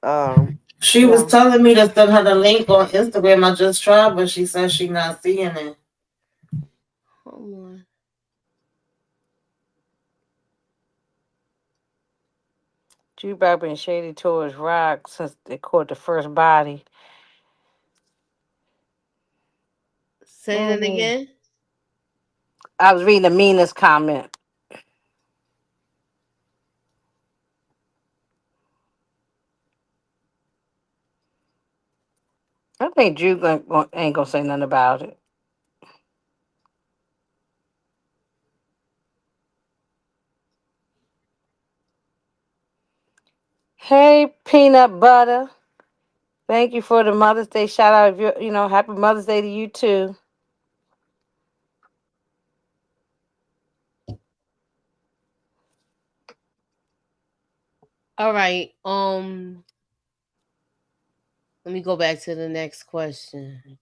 she was telling me to send her the link on Instagram. I just tried, but she said she's not seeing it. Hold on. Jukebox been shady towards Rock since they caught the first body. Say that again. I was reading Amina's comment. I think Juke ain't gonna say nothing about it. Hey, Peanut Butter. Thank you for the Mother's Day shout out. Happy Mother's Day to you too. All right. Let me go back to the next question.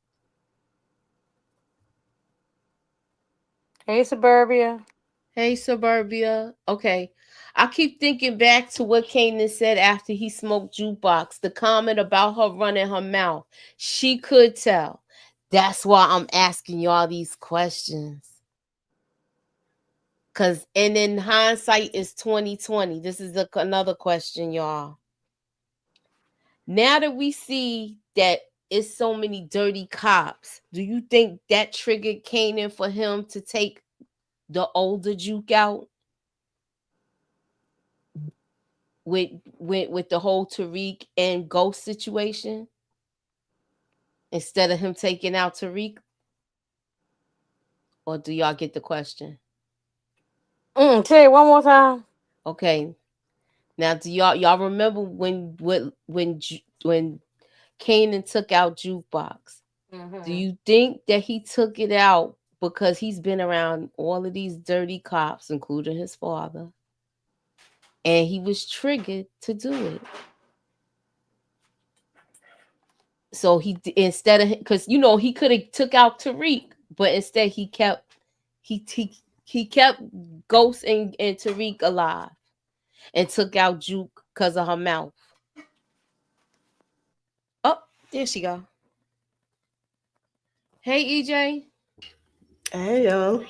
Hey, Suburbia. Hey, Suburbia. Okay. I keep thinking back to what Kanan said after he smoked Jukebox. The comment about her running her mouth. She could tell. That's why I'm asking y'all these questions. And in hindsight is 2020. This is another question, y'all. Now that we see that it's so many dirty cops, do you think that triggered Kanan for him to take the older Juke out? with the whole Tariq and Ghost situation instead of him taking out Tariq? Or do y'all get the question? Say it one more time. Okay. Now, do y'all remember when Kanan took out Jukebox? Do you think that he took it out because he's been around all of these dirty cops, including his father, and he was triggered to do it? So instead of, because he could have took out Tariq, but instead he kept Ghost and Tariq alive and took out Juke because of her mouth. Oh, there she go. Hey, EJ. Hey, yo.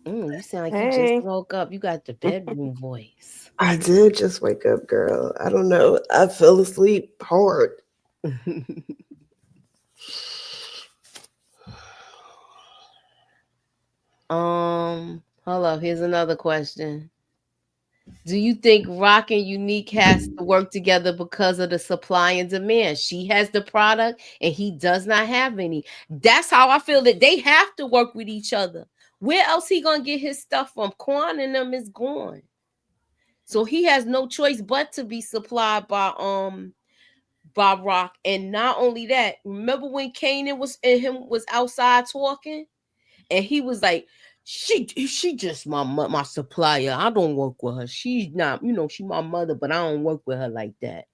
You sound like you just Hey. woke up. You got the bedroom voice. I did just wake up, girl. I don't know. I fell asleep hard. Hold up. Here's another question. Do you think Rock and Unique has to work together because of the supply and demand? She has the product and he does not have any. That's how I feel that they have to work with each other. Where else he gonna get his stuff from? Quan and them is gone. So he has no choice but to be supplied by Rock. And not only that, remember when Kanan was outside talking? And he was like, she just my supplier. I don't work with her. She's not, she my mother, but I don't work with her like that.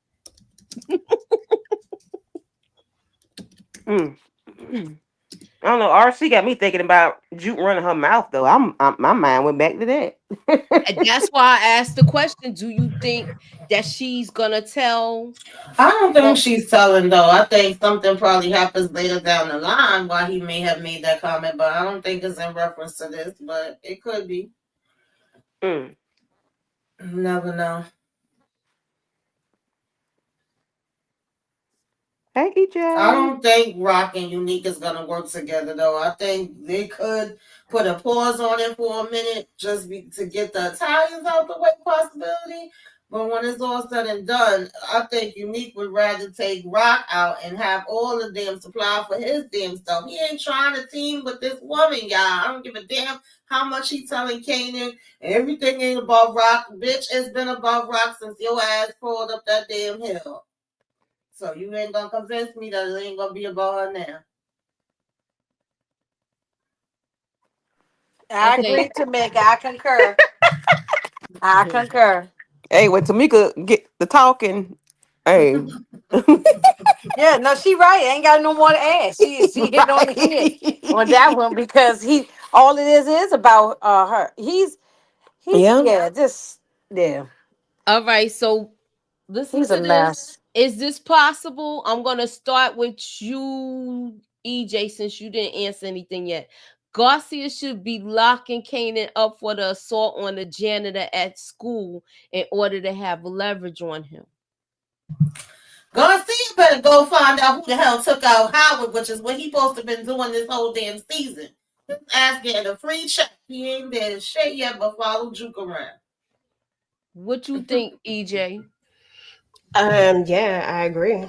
I don't know. RC got me thinking about Juke running her mouth though. My mind went back to that. And that's why I asked the question: do you think that she's gonna tell? I don't think Well, she's telling though. I think something probably happens later down the line why he may have made that comment, but I don't think it's in reference to this. But it could be. Mm. You never know. Hey, I EJ. don't think Rock and Unique is gonna work together though. I think they could put a pause on it for a minute to get the Italians out the way possibility. But when it's all said and done, I think Unique would rather take Rock out and have all the damn supply for his damn stuff. He ain't trying to team with this woman, y'all. I don't give a damn how much he telling Kanan. Everything ain't about Rock. Bitch, it's been about Rock since your ass crawled up that damn hill. So you ain't gonna convince me that it ain't gonna be about her now. I okay. agree, Tamika. I concur. I concur. Hey, when Tamika get the talking, hey. Yeah, no, she right. Ain't got no more to add. She hit on the head on that Right. one because he all it is about her. He's Yeah. yeah, just yeah. All right. So listen He's a to this. mess. Is this possible? I'm gonna start with you, EJ, since you didn't answer anything yet. Garcia should be locking Kanan up for the assault on the janitor at school in order to have leverage on him. Garcia better go find out who the hell took out Howard, which is what he supposed to been doing this whole damn season. His ass getting a free check. He ain't did shit yet but follow Juke around. What you think, EJ? Yeah, I agree.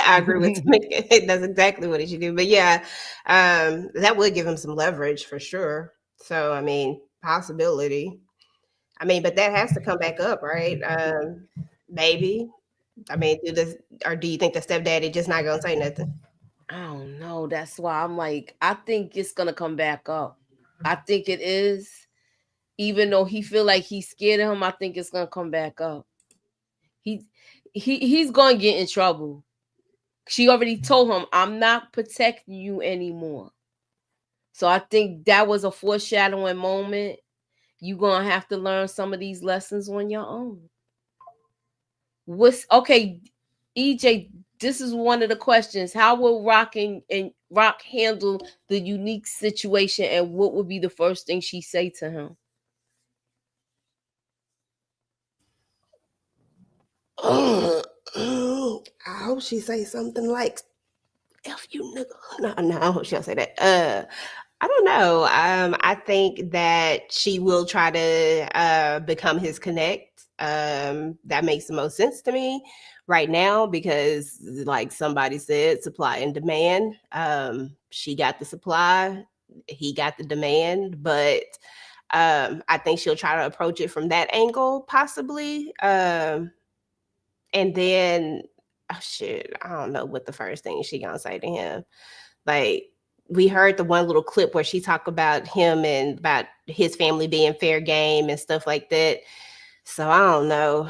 I agree with Tamika. That's exactly what he should do. But yeah, that would give him some leverage for sure. So I mean, possibility. I mean, but that has to come back up, right? Maybe. I mean, do you think the stepdaddy just not gonna say nothing? I don't know. That's why I'm like, I think it's gonna come back up. I think it is. Even though he feel like he's scared of him, I think it's gonna come back up. He he's gonna get in trouble. She already told him, I'm not protecting you anymore. So I think that was a foreshadowing moment. You're gonna have to learn some of these lessons on your own. What's okay, EJ? This is one of the questions. How will Rock handle the unique situation, and what would be the first thing she say to him? I hope she say something like "F you, nigga." No, I hope she don't say that. I don't know. I think that she will try to become his connect. That makes the most sense to me right now because, like somebody said, supply and demand. She got the supply, he got the demand, but I think she'll try to approach it from that angle, possibly. And then, oh shit, I don't know what the first thing she gonna say to him. Like, we heard the one little clip where she talked about him and about his family being fair game and stuff like that. So I don't know.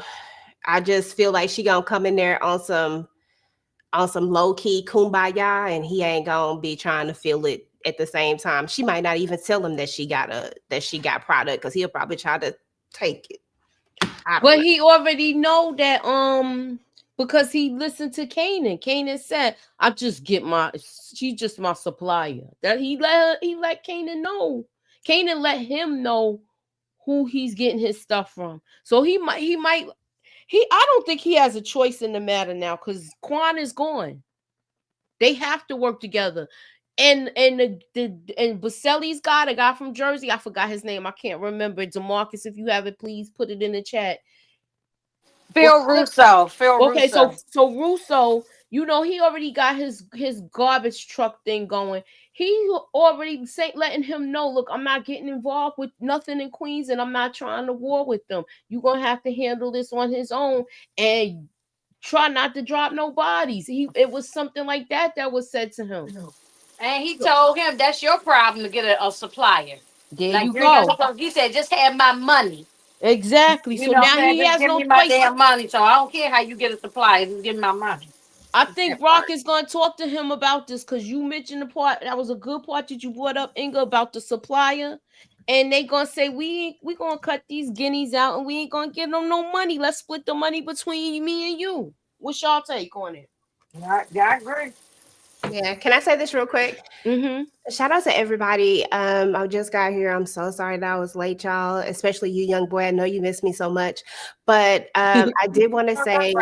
I just feel like she gonna come in there on some low key kumbaya, and he ain't gonna be trying to feel it at the same time. She might not even tell him that she got product because he'll probably try to take it. But he already know that because he listened to Kanan. Kanan said, she's just my supplier. That he let Kanan know. Kanan let him know who he's getting his stuff from. So I don't think he has a choice in the matter now because Quan is gone. They have to work together. And Baselli's guy, the guy from Jersey, I forgot his name. I can't remember. DeMarcus, if you have it, please put it in the chat. Phil Russo. Okay, so Russo, you know, he already got his garbage truck thing going. He already letting him know, look, I'm not getting involved with nothing in Queens, and I'm not trying to war with them. You're gonna have to handle this on his own and try not to drop no bodies. It was something like that was said to him. And he told him that's your problem to get a supplier. There you go. He said, just have my money. Exactly. You So know now he just has give no me my choice. damn money. So I don't care how you get a supplier. Just give me my money. I think Brock is going to talk to him about this because you mentioned the part that was a good part that you brought up, Inga, about the supplier. And they going to say, we going to cut these guineas out and we ain't going to give them no money. Let's split the money between me and you. What's y'all take on it? Yeah, I agree. Yeah, can I say this real quick? Mm-hmm. Shout out to everybody. I just got here. I'm so sorry that I was late, y'all. Especially you, young boy. I know you miss me so much, but I did want to say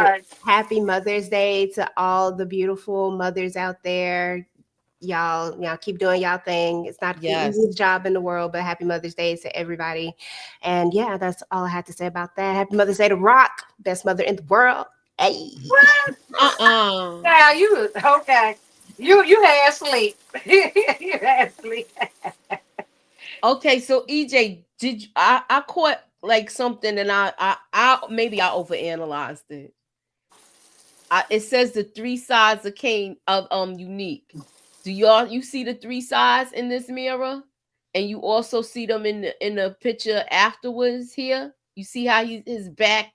Happy Mother's Day to all the beautiful mothers out there. Y'all keep doing y'all thing. It's not the easiest job in the world, but Happy Mother's Day to everybody. And yeah, that's all I had to say about that. Happy Mother's Day to Rock, best mother in the world. Hey. What? Yeah, you okay? You had sleep. You had sleep. Okay, so EJ, I caught like something and I maybe I overanalyzed it. It says the 3 sides of Kane of Unique. Do you see the 3 sides in this mirror? And you also see them in the picture afterwards here. You see how his back.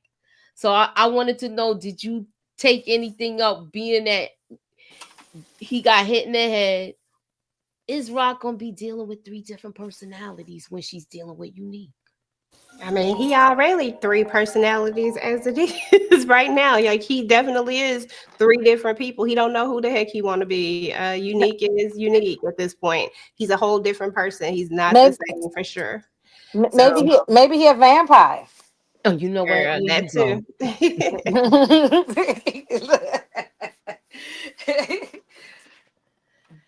So I wanted to know, did you take anything up being that he got hit in the head? Is Rock gonna be dealing with 3 different personalities when she's dealing with Unique? I mean, he already 3 personalities as it is right now. Like, he definitely is 3 different people. He don't know who the heck he want to be. Unique is unique at this point. He's a whole different person. He's not the same for sure. Maybe he a vampire. Oh, you know what? That too.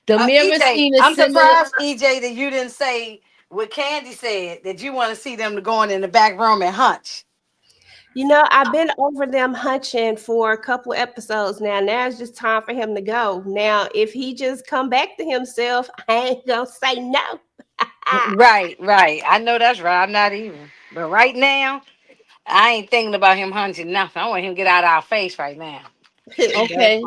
The mirror EJ, scene is I'm similar. surprised, EJ, that you didn't say what Candy said, that you want to see them going in the back room and hunch. You know, I've been over them hunching for a couple episodes now. Now it's just time for him to go. Now, if he just come back to himself, I ain't gonna say no. Right. I know that's right. I'm not even. But right now, I ain't thinking about him hunching nothing. I want him to get out of our face right now. Okay.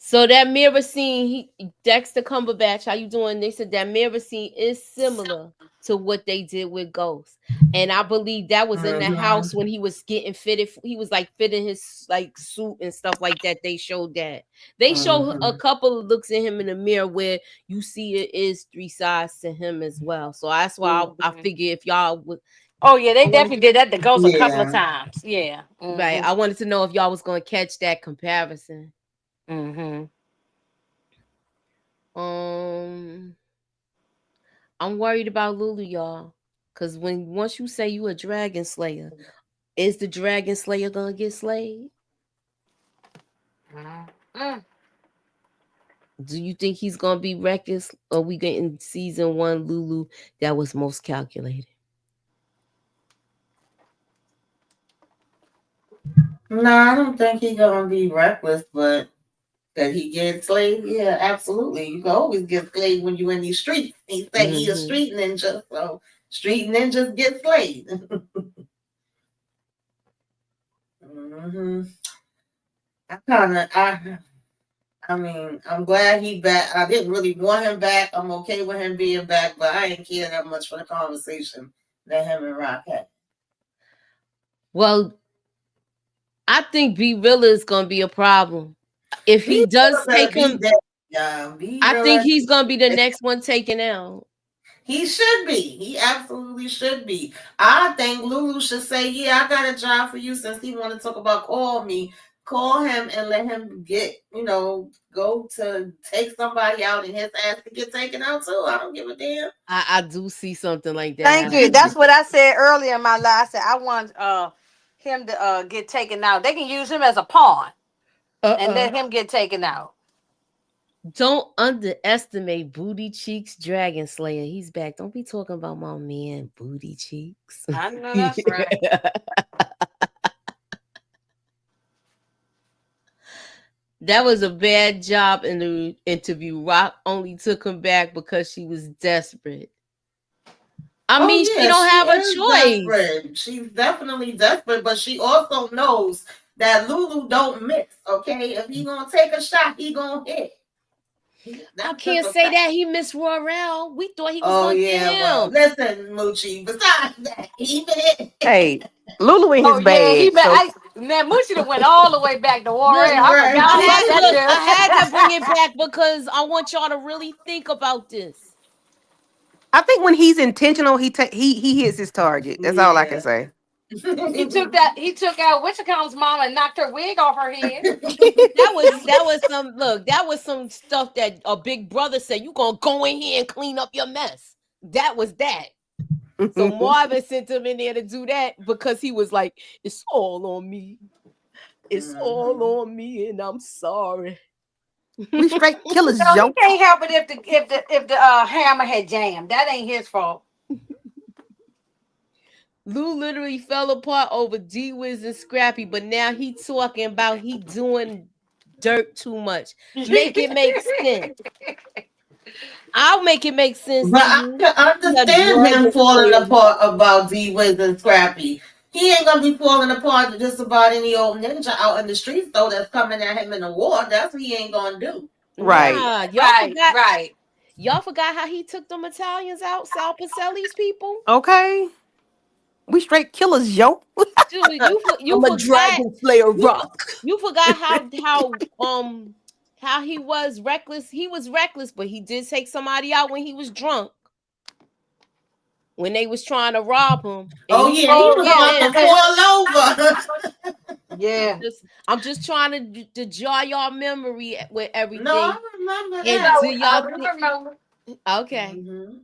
So that mirror scene, Dexter Cumberbatch, how you doing? They said that mirror scene is similar to what they did with Ghost. And I believe that was in the house when he was getting fitted. He was like fitting his like suit and stuff like that. They showed that. They show a couple of looks at him in the mirror where you see it is 3 sides to him as well. So that's why I figure if y'all would. Oh yeah, they definitely did that to Ghost a couple of times. Yeah. Mm-hmm. Right. I wanted to know if y'all was gonna catch that comparison. Mm-hmm. I'm worried about Lulu, y'all. Cause once you say you a dragon slayer, is the dragon slayer gonna get slayed? Do you think he's gonna be reckless, or we getting season one Lulu that was most calculated? No, I don't think he's gonna be reckless, but that he gets slayed, yeah, absolutely. You can always get slayed when you in these streets. He say he a Mm-hmm. street ninja, so street ninjas get slayed. hmm I kind of, I mean, I'm glad he back. I didn't really want him back. I'm okay with him being back, but I ain't care that much for the conversation that him and Rock had. Well, I think B Rilla is gonna be a problem if he Be does take better be him. dead. Be I think real. he's gonna be the next one taken out. He should be. He absolutely should be. I think Lulu should say, "Yeah, I got a job for you." Since he want to talk about call me, call him and let him get, go to take somebody out and his ass to get taken out too. I don't give a damn. I do see something like that Thank you. happening. That's what I said earlier in my life. I said I want him to get taken out. They can use him as a pawn and let him get taken out. Don't underestimate Booty Cheeks Dragon Slayer. He's back. Don't be talking about my man Booty Cheeks. I know that's right. That was a bad job in the interview. Rock only took him back because she was desperate. I mean, she don't have a choice. Desperate. She's definitely desperate, but she also knows that Lulu don't miss. Okay, if he gonna take a shot, he gonna hit. I can't say that he missed Royale. We thought he was gonna get him. Well, listen, Moochie. Besides that, he hit. Hey, Lulu in his bag. Man, Moochie went all the way back to Royale. Right. I had to bring it back because I want y'all to really think about this. I think when he's intentional, he hits his target. That's all I can say. He took out Witchcom's mama and knocked her wig off her head. that was some stuff that a big brother said. You gonna go in here and clean up your mess. That was that. So Marvin sent him in there to do that because he was like, "It's all on me. It's all on me, and I'm sorry." We straight killers, No, Joe. he can't help it if the hammer had jammed. That ain't his fault. Lou literally fell apart over D-Wiz and Scrappy, but now he talking about he doing dirt too much. Make it make sense. I'll make it make sense. But I can understand him falling apart about D-Wiz and Scrappy. He ain't gonna be falling apart to just about any old ninja out in the streets though that's coming at him in a war. That's what he ain't gonna do. Right. Right. Y'all forgot how he took them Italians out, Sal Pacelli's people? Okay. We straight killers, yo. Dude, you I'm forgot, a Dragon Slayer rock. You forgot how he was reckless. He was reckless, but he did take somebody out when he was drunk. When they was trying to rob him. He was about to fall over. Yeah. I'm just trying to jar y'all memory with everything. No, I remember that. I remember. Okay. Mm-hmm.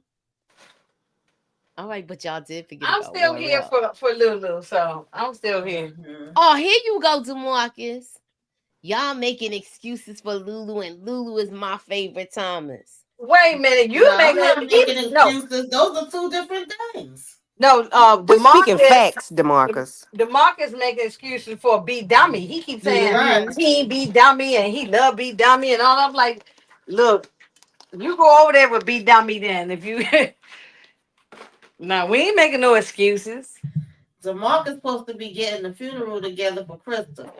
All right, but y'all did forget. I'm still here for Lulu, so I'm still here. Mm-hmm. Oh, here you go, DeMarcus. Y'all making excuses for Lulu, and Lulu is my favorite Thomas. Wait a minute, I'm not making excuses. Those are two different things. No, we're speaking facts, DeMarcus. DeMarcus making excuses for B Dummy. He keeps saying he B Dummy and he love B Dummy and all. I'm like, look, you go over there with B Dummy then. If you no, we ain't making no excuses. DeMarcus supposed to be getting the funeral together for Crystal.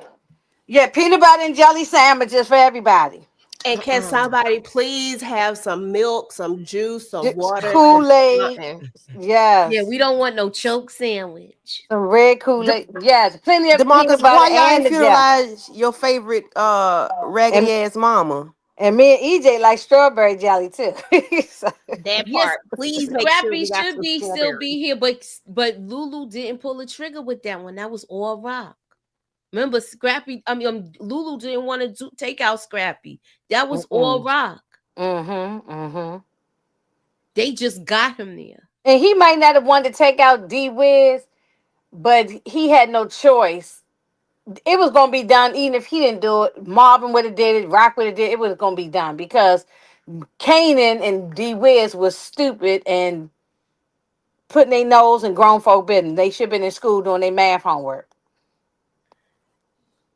Yeah, peanut butter and jelly sandwiches for everybody. And can somebody please have some milk, some juice, some water, Kool-Aid? Yes. Yeah, we don't want no choke sandwich. Some red Kool-Aid. Yes, plenty of DeMarcus, peanut butter why y'all and funeralize your favorite raggedy ass mama? And me and EJ like strawberry jelly too. That part. Please make Scrappy sure should be still be here, but Lulu didn't pull the trigger with that one. That was all Rock. Remember, Lulu didn't want to take out Scrappy. That was all Rock. They just got him there. And he might not have wanted to take out D-Wiz, but he had no choice it was gonna be done even if he didn't do it. Marvin would have did it. Rock would have did it. It was gonna be done because Kanan and D Wiz was stupid and putting their nose in grown folk business. They should have been in school doing their math homework.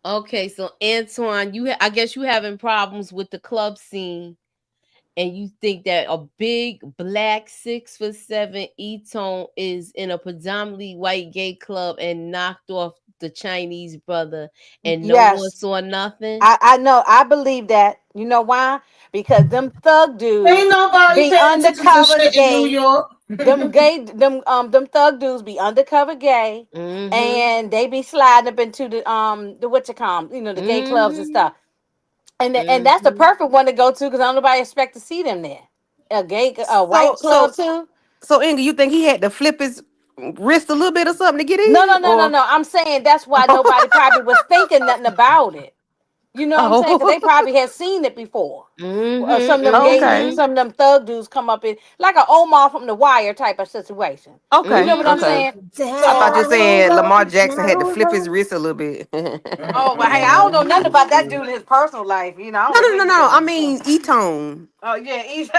Okay, so Antoine, I guess you having problems with the club scene, and you think that a big black 6'7" E-tone is in a predominantly white gay club and knocked off the Chinese brother, and no one Yes, saw nothing. I know. I believe that. You know why? Because them thug dudes Ain't nobody be paying attention to undercover shit in New gay. York. Them thug dudes be undercover gay, Mm-hmm. and they be sliding up into the what you call 'em, the gay clubs and Mm-hmm. stuff. And that's the Mm-hmm. perfect one to go to because nobody expect to see them there. A white So club so too. so Inga, you think he had to flip his wrist a little bit or something to get No, in? no, no, no, Or no. I'm saying that's why nobody probably was thinking nothing about it. You know what I'm saying? Because they oh, probably had seen it before. Some of them gay dudes, okay. some of them thug dudes come up in like a Omar from The Wire type of situation. You know Okay. what I'm Mm-hmm. Okay. saying? I thought you were So, saying Lamar Jackson had to flip his wrist a little bit. no, oh, well, hey, I don't know nothing about that dude in his personal life. I don't no, know what no, he's no. I doing. mean E-tone. Oh yeah, he's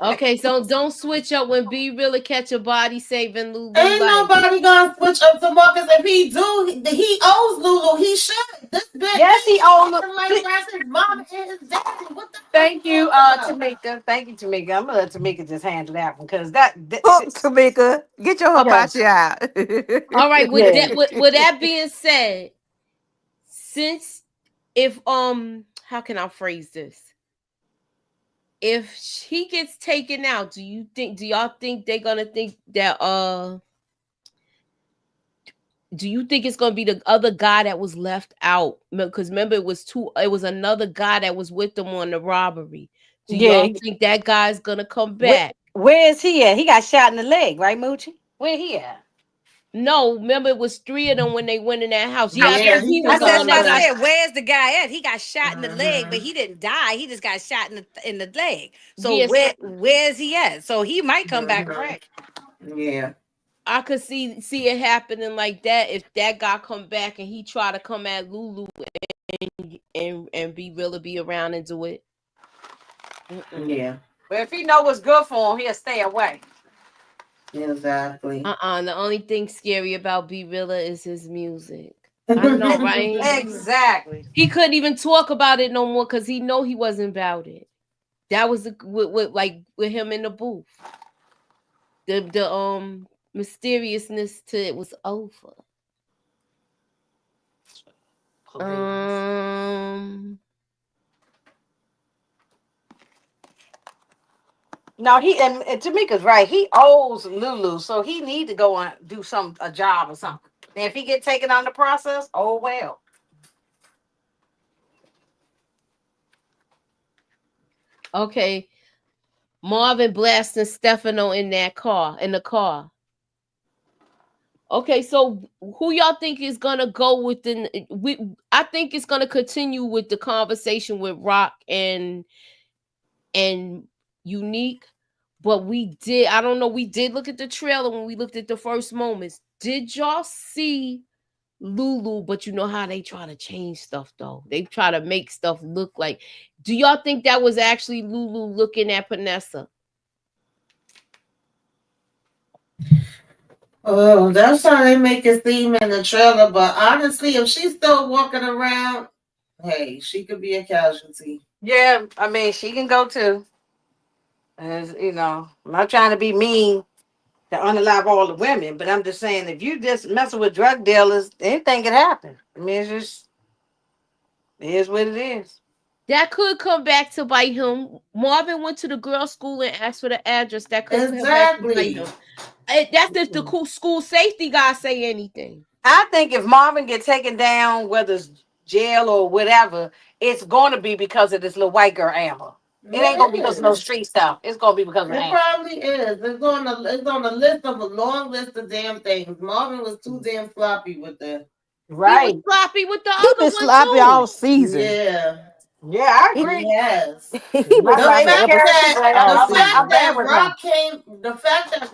Okay, so don't switch up when B really catch a body saving Lulu Ain't life. nobody gonna switch up to Marcus. If he do, he owes Lulu. He should. This bitch yes, he owns. acting like that's his mom and his daddy. What the fuck Thank you you, talking about? Tamika. Thank you, Tamika. I'm gonna let Tamika just handle that one because that. Hook, Tamika. Get your Yeah, hibachi out. All right, with yeah. that with that being said, since if how can I phrase this? If he gets taken out, do y'all think they're gonna think that do you think it's gonna be the other guy that was left out? Because remember it was another guy that was with them on the robbery. Do Yeah. y'all think that guy's gonna come Where, back? where is he at? He got shot in the leg, right, Moochie? Where he at? No, remember it was three of them when they went in that house. Yeah, I Yeah, think he he I was was the said, on one that I got. the. said, where's the guy at? He got shot in the leg, but Mhm. he didn't die. He just got shot in the leg. So Yes, where's he at? So he might come back Mhm. correct. Yeah. I could see it happening like that if that guy come back and he try to come at Lulu and be really be around and do it. Mm-mm. Yeah. But if he know what's good for him, he'll stay away. Exactly. The only thing scary about B Rilla is his music. I know, right? Exactly. He couldn't even talk about it no more because he know he wasn't about it. That was with him in the booth. The mysteriousness to it was over. Um No, and Tamika's right. He owes Lulu, so he need to go and do a job or something. And if he get taken on the process, oh well. okay. Marvin blasting Stefano in the car. Okay, so who y'all think is gonna go within? I think it's gonna continue with the conversation with Rock and Unique. But I don't know, we did look at the trailer when we looked at the first moments. Did y'all see Lulu? But you know how they try to change stuff though. They try to make stuff look like. Do y'all think that was actually Lulu looking at Panessa? Oh, that's how they make it seem in the trailer. But honestly, if she's still walking around, hey, she could be a casualty. Yeah, I mean she can go too. As I'm not trying to be mean to unalive all the women, but I'm just saying if you just messing with drug dealers, anything can happen. I mean, it is what it is. That could come back to bite him. Marvin went to the girls' school and asked for the address. That could come back to bite Exactly. him. That's if the school safety guy say anything. I think if Marvin get taken down, whether it's jail or whatever, it's going to be because of this little white girl Amber. It ain't Yeah, gonna be it because of no is. street stuff. It's gonna be because of It Amber. probably is. It's on a list of a long list of damn things. Marvin was too damn sloppy with that. He was Right. sloppy with the He other been one sloppy too. all season. Yeah, Yeah, I He, agree. he has. he been My The sloppy life fact ever carries, that but all the fact season. I'm bad that with him.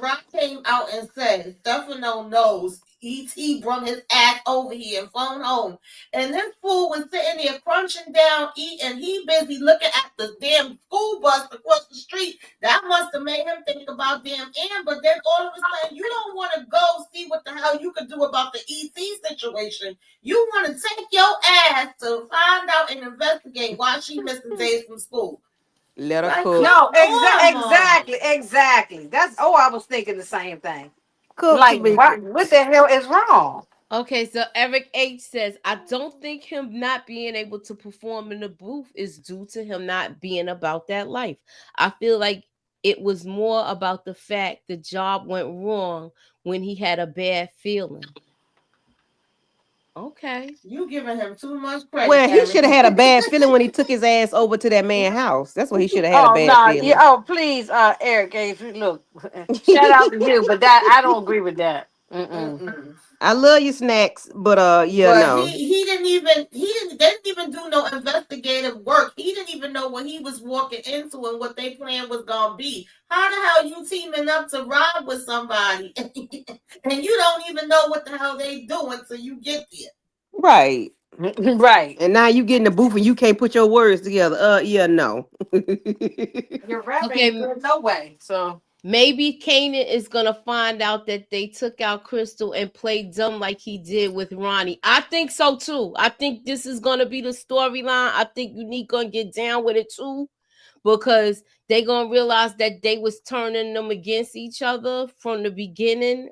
Rock came out and said Stefano knows E.T. brought his ass over here and phone home. And this fool was sitting there crunching down, eating. He busy looking at the damn school bus across the street. That must have made him think about damn Amber. Then all of a sudden, you don't want to go see what the hell you could do about the E.T. situation. You want to take your ass to find out and investigate why she missed the days from school. Let her Like, cook. No, on. exactly. That's I was thinking the same thing. Cook, Like, Tamika. what the hell is wrong? Okay, so Eric H says, I don't think him not being able to perform in the booth is due to him not being about that life. I feel like it was more about the fact the job went wrong when he had a bad feeling. Okay. You giving him too much credit, Well, he should Eric. have had a bad feeling when he took his ass over to that man's house. That's what he should have had a Oh bad no, yeah. feeling. Oh please, Eric, if you look, shout out to you, but that I don't agree with that. Mm-mm. Mm-mm. I love you, snacks, but yeah, But no. they didn't even do no investigative work. He didn't even know what he was walking into and what their plan was gonna be. How the hell you teaming up to rob with somebody and you don't even know what the hell they doing till you get there? Right. Right. And now you get in the booth and you can't put your words together. Yeah, no. Your rap ain't Okay, good no way. So maybe Kanan is gonna find out that they took out Crystal and played dumb like he did with Ronnie. I think so too. I think this is gonna be the storyline. I think Unique gonna get down with it too, because they gonna realize that they was turning them against each other from the beginning.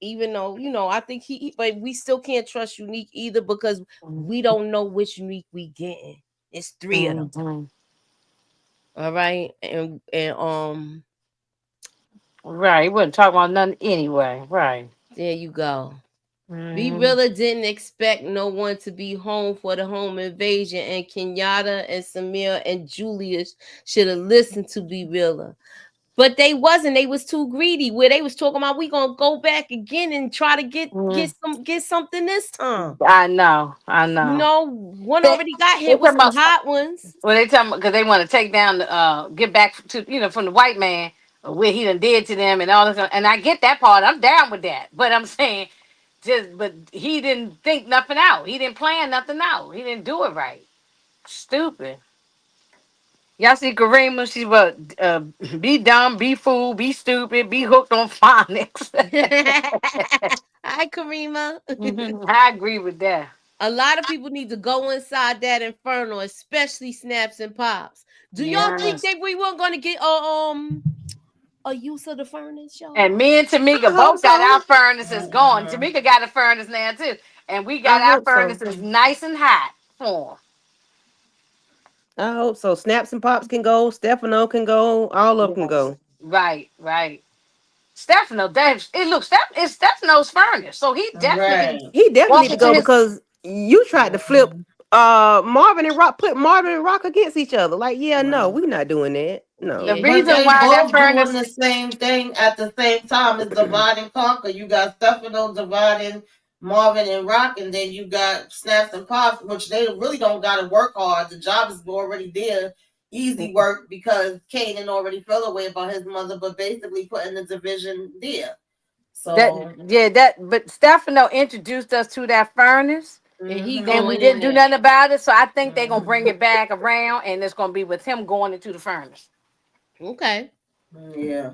Even though I think but we still can't trust Unique either because we don't know which Unique we getting. It's 3 of them. mm-hmm. All right, and Right, he wouldn't talk about nothing anyway. Right. there you go. B Mm-hmm. Rilla didn't expect no one to be home for the home invasion, and Kenyatta and Samir and Julius should have listened to B Rilla. But they wasn't. They was too greedy. Where they was talking about we gonna go back again and try to get something this time. I know. I know. One They, already got they hit with talking some about hot ones. well, they talking because they want to take down the get back to from the white man what he done did to them and all this. And I get that part. I'm down with that. But I'm saying but he didn't think nothing out. He didn't plan nothing out. He didn't do it right. Stupid. Y'all see Karima? She's what? Be dumb, be fool, be stupid, be hooked on phonics. Hi, Karima. I agree with that. A lot of people need to go inside that inferno, especially Snaps and Pops. Do y'all think Yes. that we weren't going to get a use of the furnace, y'all? And me and I Tamika hope both got so. our furnaces going. Tamika got a furnace now too, and we got I our hope so. furnaces nice and hot for 'em. I hope so. Snaps and Pops can go. Stefano can go. All of them can Yes. go. Right, right. Stefano, it's Stefano's furnace, so he definitely Right. can He definitely walk need to into go his. because you tried to flip Marvin and Rock, put Marvin and Rock against each other. Like, yeah, no, Right. we're not doing that. The No. Yeah, he But reason they why that both doing furnace. the same thing at the same time is divide and conquer. You got Stefano dividing Marvin and Rock, and then you got Snaps and Pops, which they really don't got to work hard. The job is already there. Easy work because Kanan already felt away about his mother, but basically putting the division there. That So, but Stefano introduced us to that furnace, and he and we going in didn't do there. nothing about it. So I think they're gonna bring it back around, and it's gonna be with him going into the furnace. Okay. yeah.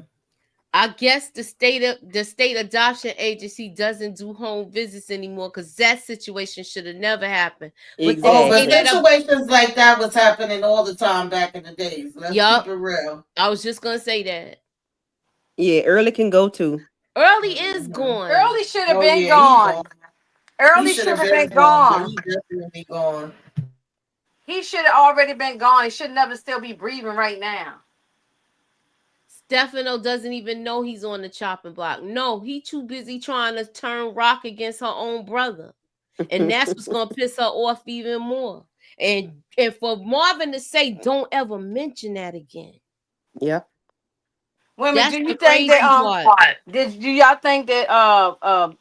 I guess the state adoption agency doesn't do home visits anymore because that situation should have never happened. But they Oh, say but Exactly. that situations like that was happening all the time back in the days. Let's keep yup. it real. I was just gonna say that. Yeah, Early can go too. Early is gone. Early should have Oh been yeah, he gone. gone. He Early should should have have been been gone, but gone. he definitely gone. He should have already been gone. He should never still be breathing right now. Stefano doesn't even know he's on the chopping block. No, he too busy trying to turn Rock against her own brother. And that's what's gonna piss her off even more. And for Marvin to say, don't ever mention that again. Yeah. Women, That's do you the think that crazy part. do y'all think that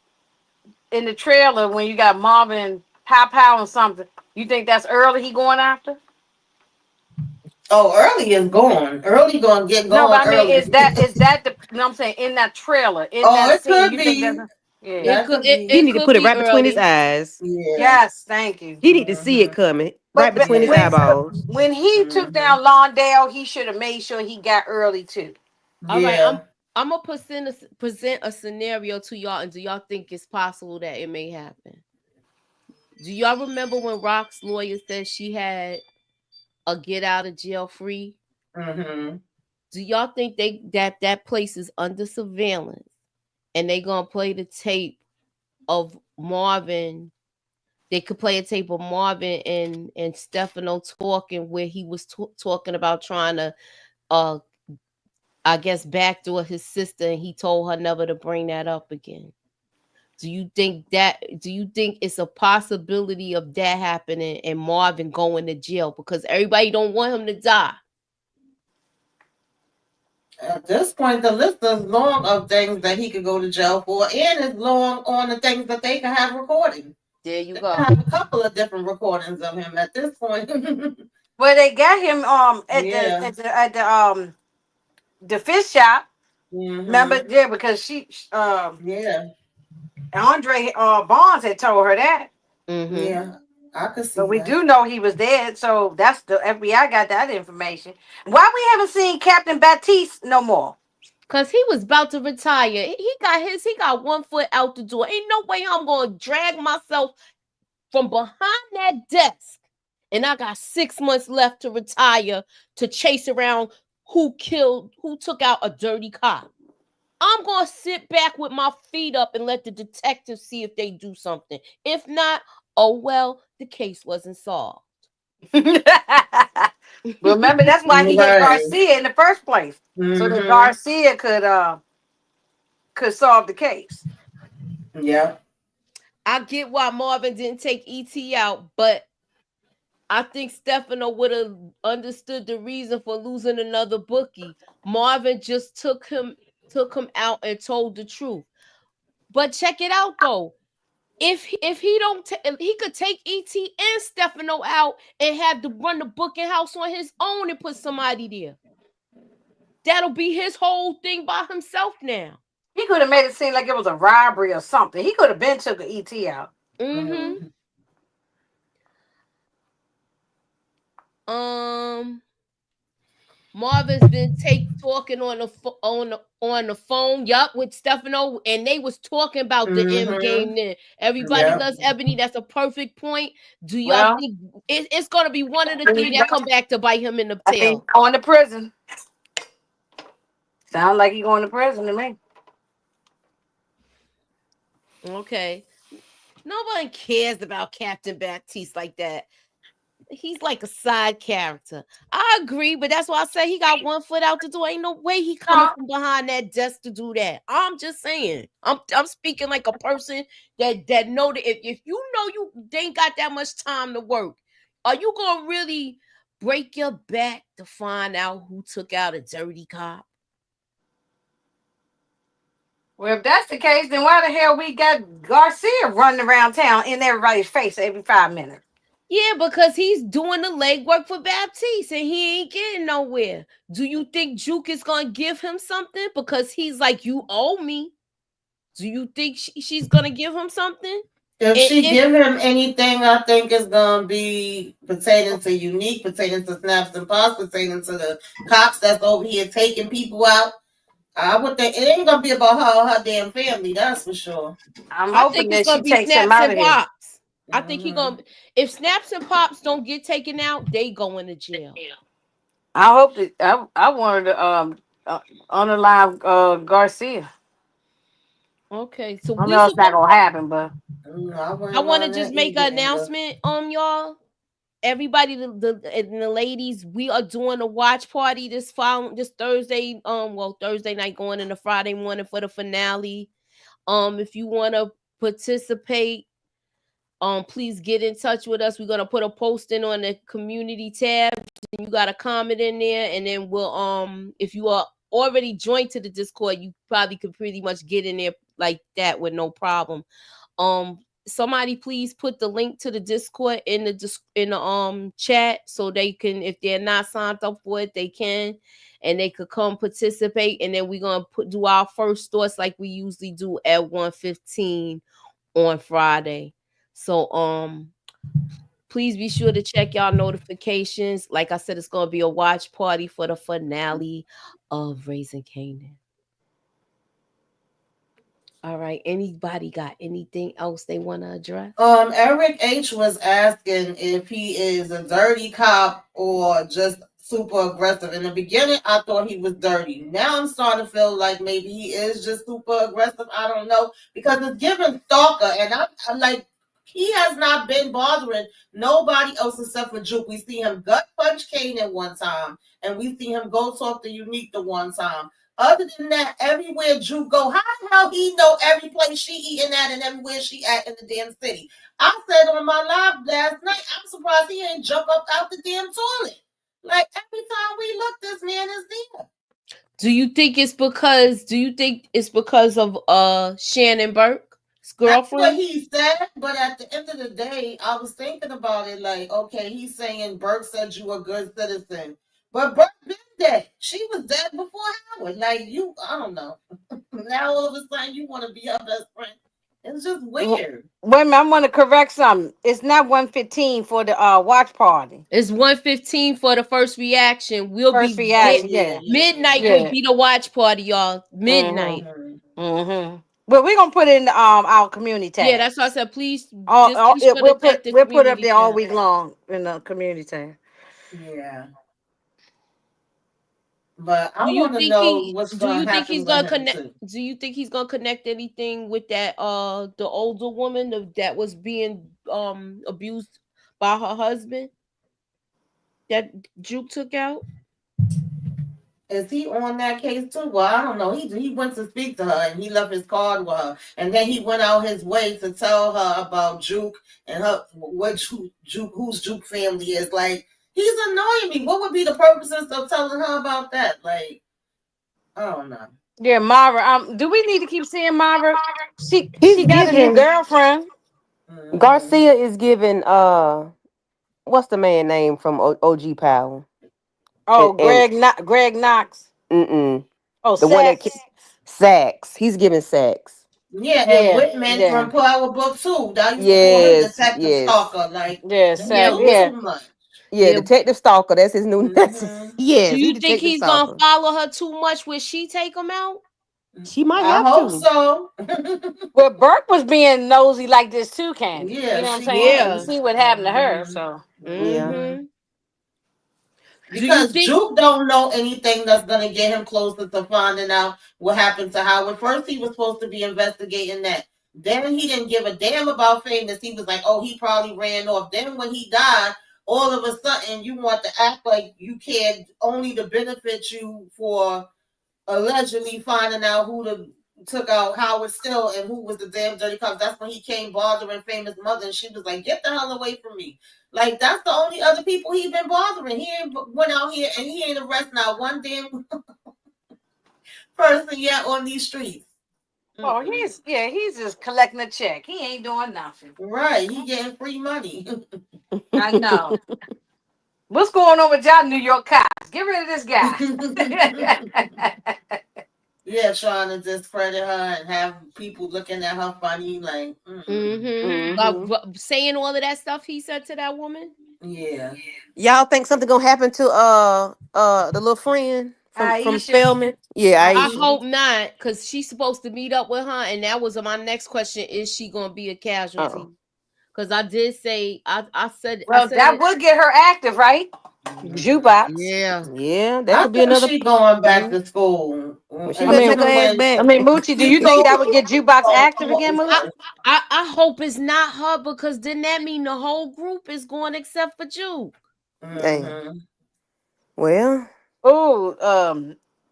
in the trailer when you got Marvin Pow Pow and something, you think that's Early he going after? Oh, early is gone. Early gonna get No, but gone I mean, early. is that the? You know what I'm saying in that trailer, in Oh, that it scene, could you think be. that's? Yeah. That could be. He need to could put it be right between his early. eyes. Yeah. Yes, thank you. He need to see it coming right But between his Yeah. eyeballs. when he took down Lawndale, he should have made sure he got early too. All right, Yeah. I'm gonna present a scenario to y'all, and do y'all think it's possible that it may happen? Do y'all remember when Rock's lawyer said she had a get out of jail free? Mm-hmm. Do y'all think that place is under surveillance, and they gonna play the tape of Marvin? They could play a tape of Marvin and Stefano talking, where he was talking about trying to, uh, I guess, backdoor his sister, and he told her never to bring that up again. Do you think it's a possibility of that happening and Marvin going to jail, because everybody don't want him to die? At this point, the list is long of things that he could go to jail for, and it's long on the things that they can have recording. There you They go. can have a couple of different recordings of him at this point. Well, they got him Yeah. the fish shop. Remember, Mm-hmm. yeah, because Yeah. Andre Barnes had told her that. Mm-hmm. Yeah. I could see But we that. do know he was dead, so that's the FBI got that information. Why we haven't seen Captain Baptiste no more? Cause he was about to retire. He got 1 foot out the door. Ain't no way I'm gonna drag myself from behind that desk. And I got 6 months left to retire to chase around who took out a dirty cop. I'm gonna sit back with my feet up and let the detectives see if they do something. If not, oh well, the case wasn't solved. Remember, that's why he had Right. Garcia in the first place, so that Mm-hmm. Garcia could solve the case. Yeah. I get why Marvin didn't take ET out, but I think Stefano would have understood the reason for losing another bookie. Marvin just took him out and told the truth. But check it out though. If he don't he could take ET and Stefano out and have to run the booking house on his own and put somebody there. That'll be his whole thing by himself now. He could have made it seem like it was a robbery or something. He could have been took an ET out. Mm-hmm. Marvin's been talking on the phone, yup, with Stefano, and they was talking about the M Mm-hmm. game then. Everybody Yep. loves Ebony. That's a perfect point. Do y'all Well, think it's gonna be one of the three that come back to bite him in the I think tail? going to prison. Sound like he going to prison to me. Okay. Nobody cares about Captain Baptiste like that. He's like a side character. I agree, but that's why I say he got 1 foot out the door. Ain't no way he coming from behind that desk to do that. I'm just saying. I'm speaking like a person that know that if you know they ain't got that much time to work, are you gonna really break your back to find out who took out a dirty cop? Well, if that's the case, then why the hell we got Garcia running around town in everybody's face every 5 minutes? Yeah, because he's doing the legwork for Baptiste and he ain't getting nowhere. Do you think Juke is gonna give him something because he's like, you owe me? Do you think she's gonna give him something? If she give him anything, I think it's gonna be pertaining to Unique, pertaining to Snaps and Pops, pertaining to the cops that's over here taking people out. I would think it ain't gonna be about her or her damn family. That's for sure. I think it's gonna be Snaps and Pops. I think he gonna. If Snaps and Pops don't get taken out, they going to jail. I hope that I wanted to underline Garcia. Okay, so I know it's not gonna happen, but I want to just make an announcement, y'all. Everybody, the ladies, we are doing a watch party this Thursday. Thursday night going into Friday morning for the finale. If you want to participate, please get in touch with us. We're gonna put a posting on the community tab. You got a comment in there, and then we'll if you are already joined to the Discord, you probably could pretty much get in there like that with no problem. somebody please put the link to the Discord in the chat so they can, if they're not signed up for it, they can, and they could come participate. And then we're gonna do our first thoughts like we usually do at 1:15 on Friday. So please be sure to check y'all notifications. Like I said, it's gonna be a watch party for the finale of Raising Canaan. All right. Anybody got anything else they want to address? Eric H was asking if he is a dirty cop or just super aggressive. In the beginning, I thought he was dirty. Now I'm starting to feel like maybe he is just super aggressive. I don't know, because it's given stalker, and I'm like, he has not been bothering nobody else except for Juke. We see him gut punch Kanan one time, and we see him go talk to Unique the one time. Other than that, everywhere Juke go, how the hell he know every place she eating at and everywhere she at in the damn city? I said on my live last night, I'm surprised he ain't jump up out the damn toilet. Like, every time we look, this man is there. Do you think it's because of Shannon Burke's girlfriend? That's what he said, but at the end of the day, I was thinking about it like, okay, he's saying Burke said you a good citizen. But Burke been dead. She was dead before Howard. Like, I don't know. Now all of a sudden you want to be her best friend. It's just weird. Wait a minute, I want to correct something. It's not 1:15 for the watch party. It's 1:15 for the first reaction. Midnight will be the watch party, y'all. Midnight. Mm-hmm. Well, we're gonna put it in our community tab. Yeah, that's why I said please. We'll put up there all week long in the community tab. Yeah. But I want to know what's going to happen with him too. Do you think he's going to connect anything with that the older woman that was being abused by her husband that Juke took out? Is he on that case too? Well, I don't know. He went to speak to her and he left his card with her, and then he went out his way to tell her about Juke and whose Juke family is. Like, he's annoying me. What would be the purposes of telling her about that? Like, I don't know. Yeah, Mara. Do we need to keep seeing Mara? She got a new girlfriend. Mm-hmm. Garcia is giving what's the man name from OG Powell? Oh, Greg Knox. Oh, the one that Sachs. He's giving Sachs. Yeah, and Whitman from Power Book 2. That used to call him Detective Stalker. Like, too much. Yeah, Detective Stalker. That's his new name. Yes. Do you think he's gonna follow her too much? Will she take him out? She might have to. I hope so. Well, Burke was being nosy like this too, Candy. Yeah, you know what I'm saying? Yeah. You see what happened to her. So yeah. Because Juke don't know anything that's going to get him closer to finding out what happened to Howard. First, he was supposed to be investigating that. Then he didn't give a damn about Famous. He was like, oh, he probably ran off. Then when he died, all of a sudden you want to act like you cared only to benefit you for allegedly finding out who took out Howard Still and who was the damn dirty cop. That's when he came bothering Famous mother, and she was like, get the hell away from me. Like, that's the only other people he been bothering. He ain't went out here and he ain't arrested not one damn person yet on these streets. Oh, he's just collecting a check. He ain't doing nothing. Right. He getting free money. I know. What's going on with y'all New York cops? Get rid of this guy. Yeah, trying to discredit her and have people looking at her funny, like saying all of that stuff he said to that woman. Yeah. Y'all think something gonna happen to the little friend from Spelman? Yeah, I hope not, because she's supposed to meet up with her, and that was my next question: is she gonna be a casualty? Because I did say I said that would get her active, right? Jukebox. Yeah, that could be another. She going back to school. She better take her ass back. I mean, Moochie, do you think that would get Jukebox active again, Moochie? I hope it's not her, because then that mean the whole group is going except for Juke. Damn. Well.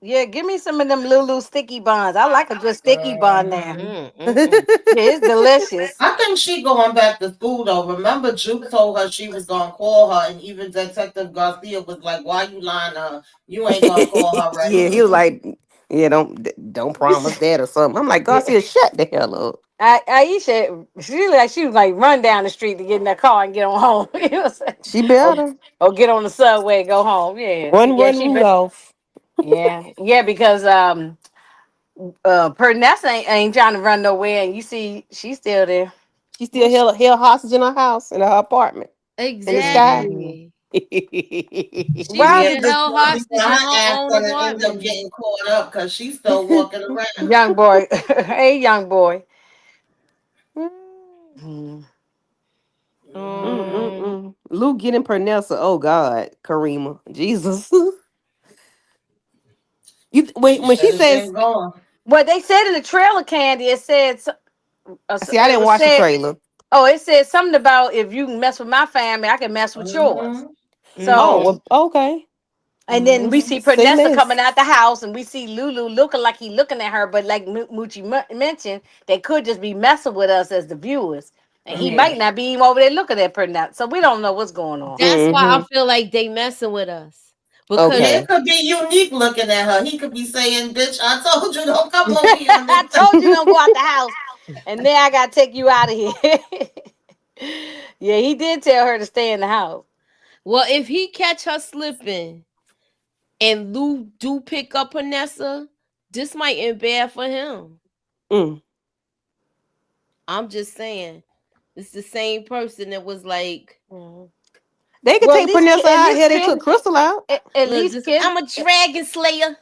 Yeah, give me some of them Lulu sticky buns. I like a good sticky bun now. It's delicious. I think she going back to school though. Remember, Juke told her she was gonna call her, and even Detective Garcia was like, "Why you lying to her? You ain't gonna call her right." Yeah, he was like, "Yeah, don't promise that or something." I'm like, Garcia, shut the hell up. Aisha, she was like run down the street to get in that car and get on home. You know what I'm saying? She Or, better or get on the subway and go home. Yeah, yeah, run Rudolph. yeah, because Pernessa ain't trying to run nowhere, and you see she's still there. She still Well, held hostage in her house, in her apartment, in the sky. Mhm. Exactly. She Why Yeah, being this did held one hostage before in her her ass own gonna end up apartment. getting caught up because she's still walking the around. young boy? Hey, young boy. Mhm. Um, Luke getting Pernessa. Oh God, Karima, Jesus. She When she should have been says, gone. Well, they said in the trailer, Candy, it said see, I it didn't was watch the said. trailer. Oh, it said something about if you mess with my family, I can mess with yours. Mm-hmm. Oh, So, mhm. well, okay. and then we see Say Pernessa less. coming out the house, and we see Lulu looking like he looking at her, but like Moochie mentioned, they could just be messing with us as the viewers, and he Mm-hmm. might not be even over there looking at Pernessa. So we don't know what's going on. That's why I Mm-hmm. feel like they messing with us. Because Yeah, Okay. it could be unique looking at her. He could be saying, "Bitch, I told you don't come over here." I told you don't go out the house, and then I gotta take you out of here. Yeah, he did tell her to stay in the house. well, if he catch her slipping and Lou do pick up Vanessa, this might end bad for him. Mm. I'm just saying. It's the same person that was like, Mhm. They could Well, take Pernessa at out least here. They took Crystal out. at look, least this kid, I'm a dragon slayer.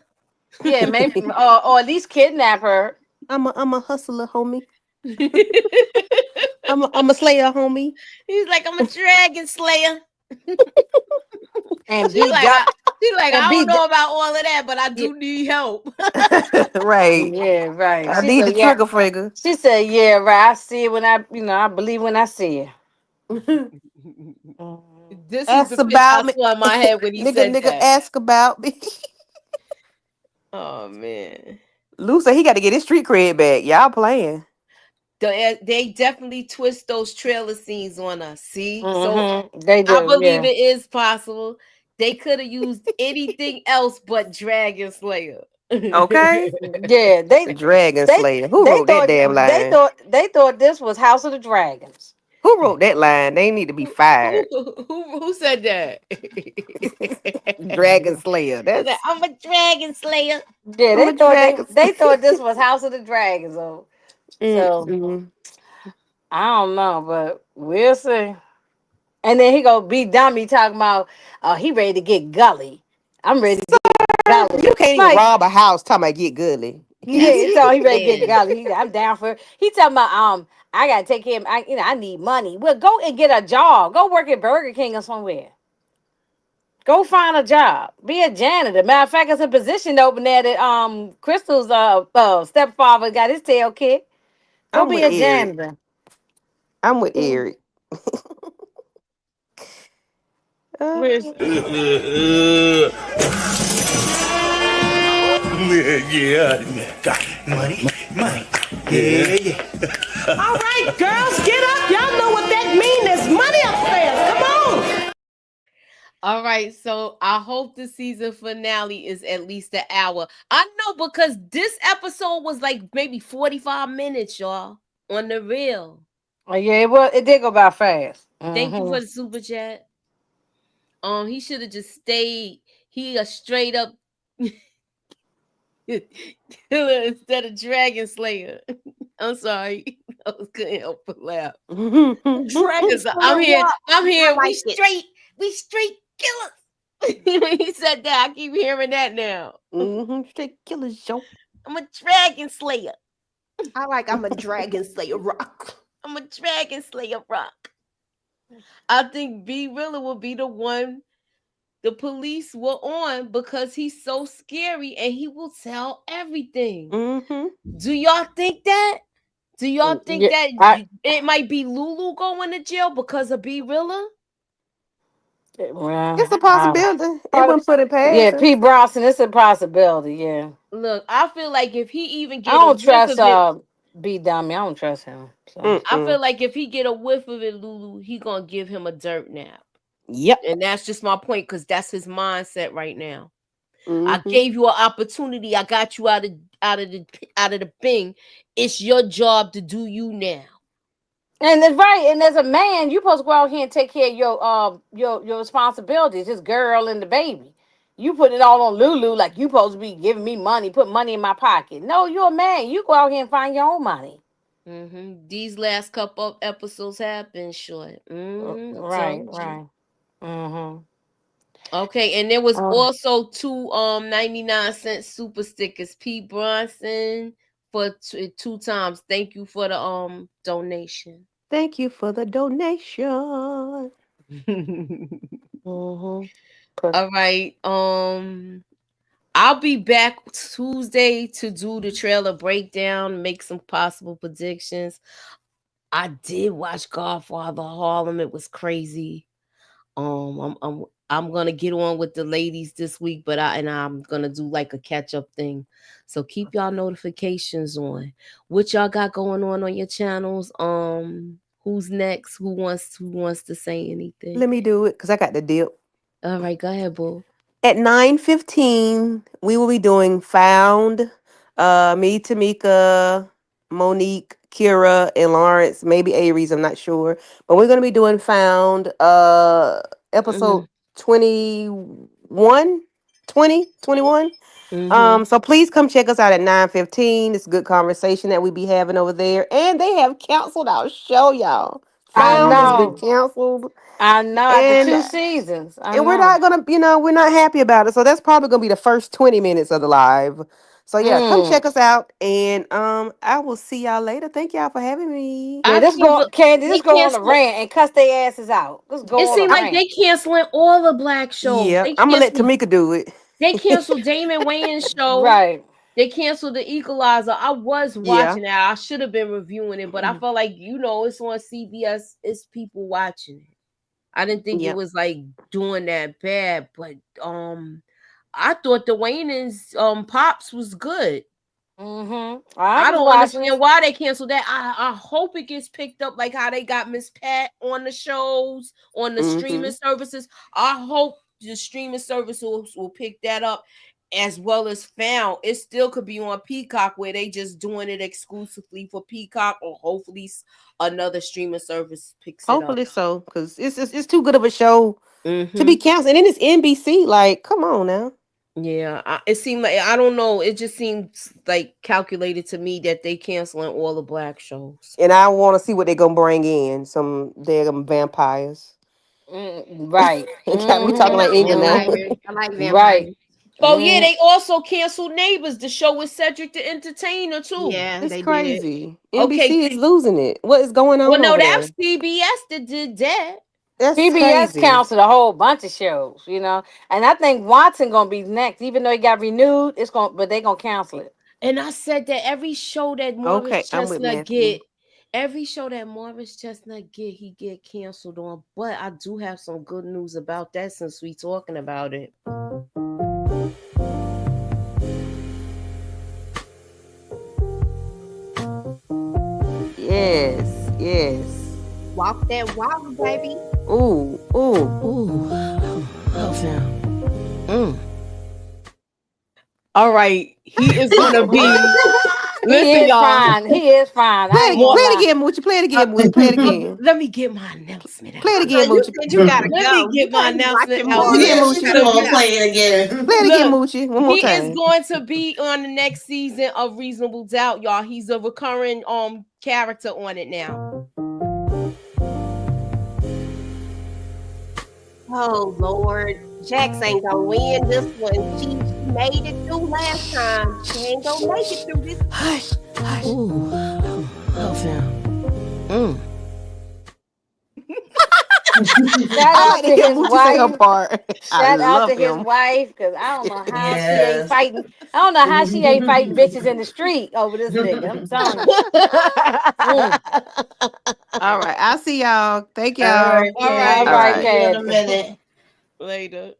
yeah, maybe, or at least kidnap her I'm a hustler, homie. He's I'm a slayer, homie. like, I'm a dragon slayer. and She be like, got she like, and I don't be. know about all of that, but I Yeah, do need help. Right. yeah, right. I She need the said, yeah. trigger finger. She said, yeah, right. I see it when I believe when I see it. Mhm. This is Ask the picture I about me. saw in my head when he said Nigga, that. ask about me. Oh man. Lou said he got to get his street cred back. Y'all playing. They definitely twist those trailer scenes on us. See? So They I do, believe yeah. it is possible. They could have used anything else but Dragon Slayer. Okay. Yeah, Dragon they Slayer. Who wrote that damn line? they thought this was House of the Dragons. Who wrote that line? They need to be fired. Who said that? Dragon Slayer. He's like, That's I'm a Dragon Slayer. Yeah, I'm a dragon. they thought this was House of the Dragons. So Mm. I don't know, but we'll see. And then he go be dummy talking about he ready to get gully. I'm ready to get gully. You can't even Like, rob a house talking about get goodly. yeah, That's it's what all he's he ready to get saying. gully. I'm down for it. He talking about I gotta take him. I need money. Well, go and get a job. Go work at Burger King or somewhere. Go find a job. Be a janitor. Matter of fact, it's a position open there that Crystal's stepfather got his tail kicked. Go I'm be with a Eric. janitor. I'm with Eric. Where's Yeah, got money, money. Yeah, yeah. All right, girls, get up. Y'all know what that means. There's money upstairs. Come on. All right, so I hope the season finale is at least an hour. I know because this episode was like maybe 45 minutes, y'all, on the real. Oh yeah, it did go by fast. Thank you Hmm. for the super chat. He should have just stayed. He a straight up killer instead of Dragon Slayer. I'm sorry, I couldn't help but laugh. Dragon Cause Slayer walk. I'm here. I like it. We straight killers. He said that. I keep hearing that now. Straight killer show. I'm a Dragon Slayer. I'm a Dragon Slayer rock. I'm a Dragon Slayer rock. I think B Rilla will be the one the police were on because he's so scary and he will tell everything. Mm-hmm. Do y'all think that? Do y'all think Yeah, that it might be Lulu going to jail because of B Rilla? It's a well, possibility. It wouldn't put it past yeah, him. P. Bronson, it's a possibility. Yeah, Look, I feel like if he even I get a don't whiff trust of it, B. Dummy. I don't trust him. So I Mm-mm. feel like if he get a whiff of it, Lulu, he gonna give him a dirt nap. Yep. And that's just my point because that's his mindset right now. I Mm-hmm. gave you an opportunity. I got you out of out of the thing. It's your job to do you now. And that's right. And as a man, you supposed to go out here and take care of your responsibilities, this girl and the baby. You put it all on Lulu like you supposed to be giving me money, put money in my pocket. No, you're a man. You go out here and find your own money. These last couple of episodes have been short. Right, Told you. right. Mm-hmm. Okay, and there was also two 99-cent super stickers. P. Bronson for 2 times. Thank you for the donation. Thank you for the donation. Mm-hmm. All right. I'll be back Tuesday to do the trailer breakdown, make some possible predictions. I did watch Godfather Harlem. It was crazy. I'm gonna get on with the ladies this week, but I'm gonna do like a catch up thing. So keep y'all notifications on. What y'all got going on your channels? Who's next? Who wants to say anything? Let me do it because I got the dip. All right, go ahead, boo. At 9:15, we will be doing Found. Me, Tamika, Monique, Kira, and Lawrence. Maybe Aries, I'm not sure. But we're gonna be doing Found episode 21, 20, 21. So please come check us out at 9:15. It's a good conversation that we be having over there. And they have canceled our show, y'all. I Found has been know. canceled. I know. After And 2 seasons. I and we're know. not gonna, we're not happy about it. So that's probably gonna be the first 20 minutes of the live. So yeah, come Mm. check us out, and I will see y'all later. Thank y'all for having me. Yeah, I let's can't. go, Candy. They Let's go on a cancel. rant and cuss their asses out. Let's It go on a seemed like rant. they canceling all the black shows. Yeah, They I'm gonna let canceled. Tamika do it. They canceled Damon Wayans' show. Right. They canceled the Equalizer. I was Yeah. watching that. I should have been reviewing it, but I felt like it's on CBS. It's people watching it. I didn't think it Yep. was like doing that bad, but I thought the Wayans pops was good. I I was don't watching it. understand why they canceled that. I hope it gets picked up like how they got Miss Pat on the shows, on the streaming services. I hope the streaming services will pick that up as well as Found. It still could be on Peacock where they just doing it exclusively for Peacock, or hopefully another streaming service picks it up. Hopefully so, because it's too good of a show to be Mm-hmm. canceled. And then it's NBC. Like, come on now. Yeah, it seemed like, I don't know. It just seems like calculated to me that they canceling all the black shows. And I want to see what they're gonna bring in. Some damn vampires. Right. Got me talking like England now. Vampires. I like Right. vampires. Oh yeah, they also canceled Neighbors, the show with Cedric the Entertainer too. Yeah, It's they did. crazy. Okay, NBC is losing it. What is going well on no, over that was there? CBS that did that. That's PBS crazy. canceled a whole bunch of shows, and I think Watson gonna be next, even though he got renewed. But they gonna cancel it. And I said that every show that Okay, Morris I'm with Chestnut Matthew. get, every show that Morris Chestnut get, he get canceled on. But I do have some good news about that since we talking about it. Yes, yes. Walk that walk, baby. Ooh, ooh. Ooh, oh, fam. All right, he is gonna be. Listen, y'all. He is fine. I ain't gonna Play it lie. again, Moochie. Play it again, Moochie. Play it again. Let me get my announcement out. Play it again, So you Moochie. said you gotta Let go. me get my You announcement watching out. more. Again, Yeah, she Moochie. just want to play it again. Play it again, Look, Moochie. One more he is time. going to be on the next season of Reasonable Doubt, y'all. He's a recurring character on it now. Oh Lord, Jax ain't gonna win this one. She made it through last time. She ain't gonna make it through this. Hush, hush. Ooh, oh, fam. Shout I out like to to hear his Moochie say her wife. part. I Shout out love to his him. wife, because I don't know how she ain't Yes. fighting. I don't know how she ain't fighting bitches in the street over this nigga. I'm telling you. All right, I'll see y'all. Thank All y'all. right, All Candy. right. All All right, right. See you in a Candy. minute. Later.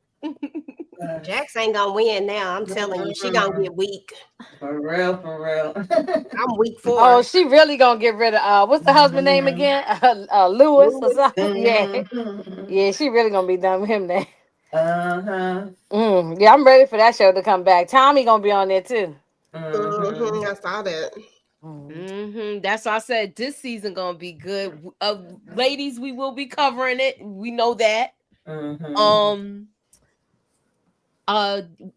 Jax ain't gonna win now. I'm telling you, she gonna get weak. For real, for real. I'm weak for Oh, her. she really gonna get rid of what's the husband name again? Lewis or Lewis. something. Yeah, yeah, she really gonna be done with him then. Uh-huh. Yeah, I'm ready for that show to come back. Tommy gonna be on there too. Mm-hmm. I saw that. That's why I said this season gonna be good. Ladies, we will be covering it. We know that.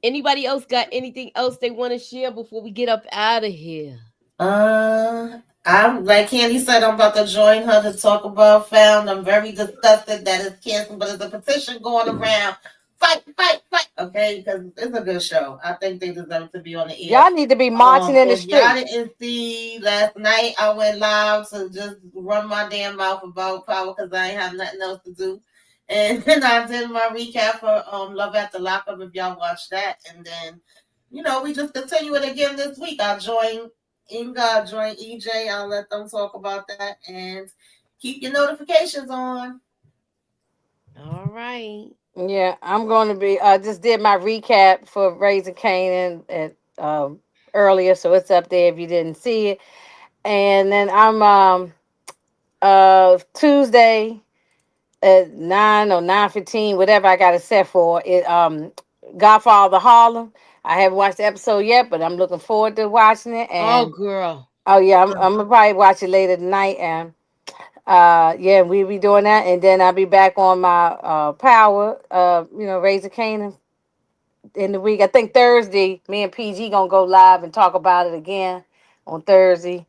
Anybody else got anything else they want to share before we get up out of here? I'm like Candy said, I'm about to join her to talk about Found. I'm very disgusted that it's canceled, but there's a petition going around. Fight, fight, fight. Okay, because it's a good show. I think they deserve to be on the air. Y'all need to be marching in the If y'all street. didn't see last night, I went live to just run my damn mouth about Power because I ain't have nothing else to do. And then I did my recap for Love at the Lockup if y'all watched that. And then, we just continue it again this week. I'll join Inga, I'll join EJ. I'll let them talk about that. And keep your notifications on. All right. Yeah, I'm going to be. I just did my recap for Raising Canaan at earlier, so it's up there if you didn't see it. And then I'm Tuesday at 9 or 9:15, whatever I got it set for. It Godfather Harlem. I haven't watched the episode yet, but I'm looking forward to watching it. And girl. oh yeah, I'm gonna probably watch it later tonight. And yeah, we'll be doing that, and then I'll be back on my Power, Raising Canaan in the week. I think Thursday, me and PG gonna go live and talk about it again on Thursday,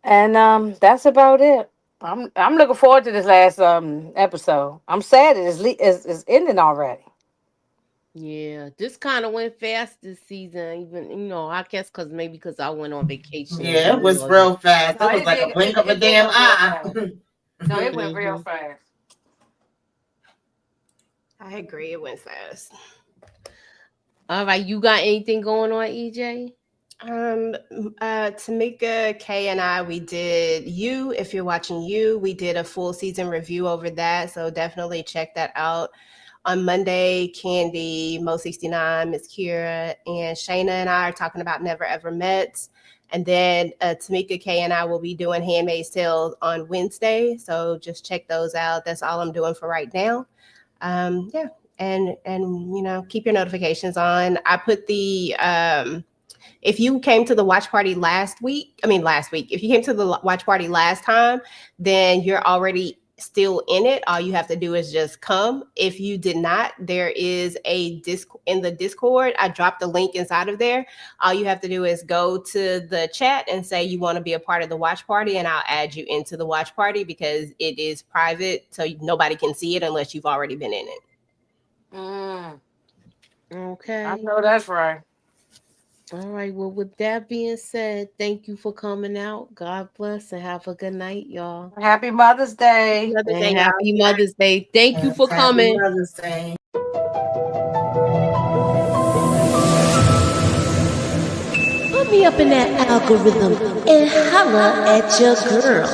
and that's about it. I'm looking forward to this last episode. I'm sad it's ending already. Yeah, this kind of went fast this season. Even I guess because I went on vacation. Yeah, it was real fast. It was like a blink of a damn eye. No, it went real fast. I agree. It went fast. All right, you got anything going on, EJ? Tamika, Kay, and I, we did You. If you're watching You, we did a full season review over that. So definitely check that out. On Monday, Candy, Mo69, Miss Kira, and Shayna and I are talking about Never Ever Met. And then Tamika, Kay, and I will be doing Handmaid's Tale on Wednesday. So just check those out. That's all I'm doing for right now. Yeah. And keep your notifications on. I put the if you came to the watch party last week, if you came to the watch party last time, then you're already still in it. All you have to do is just come. If you did not, there is a in the Discord. I dropped the link inside of there. All you have to do is go to the chat and say you want to be a part of the watch party, and I'll add you into the watch party because it is private, so nobody can see it unless you've already been in it. Okay. I know that's right. All right. Well, with that being said, thank you for coming out. God bless and have a good night, y'all. Happy Mother's Day. Happy Mother's Day. Thank you for coming. Happy Mother's Day. Put me up in that algorithm and holla at your girl.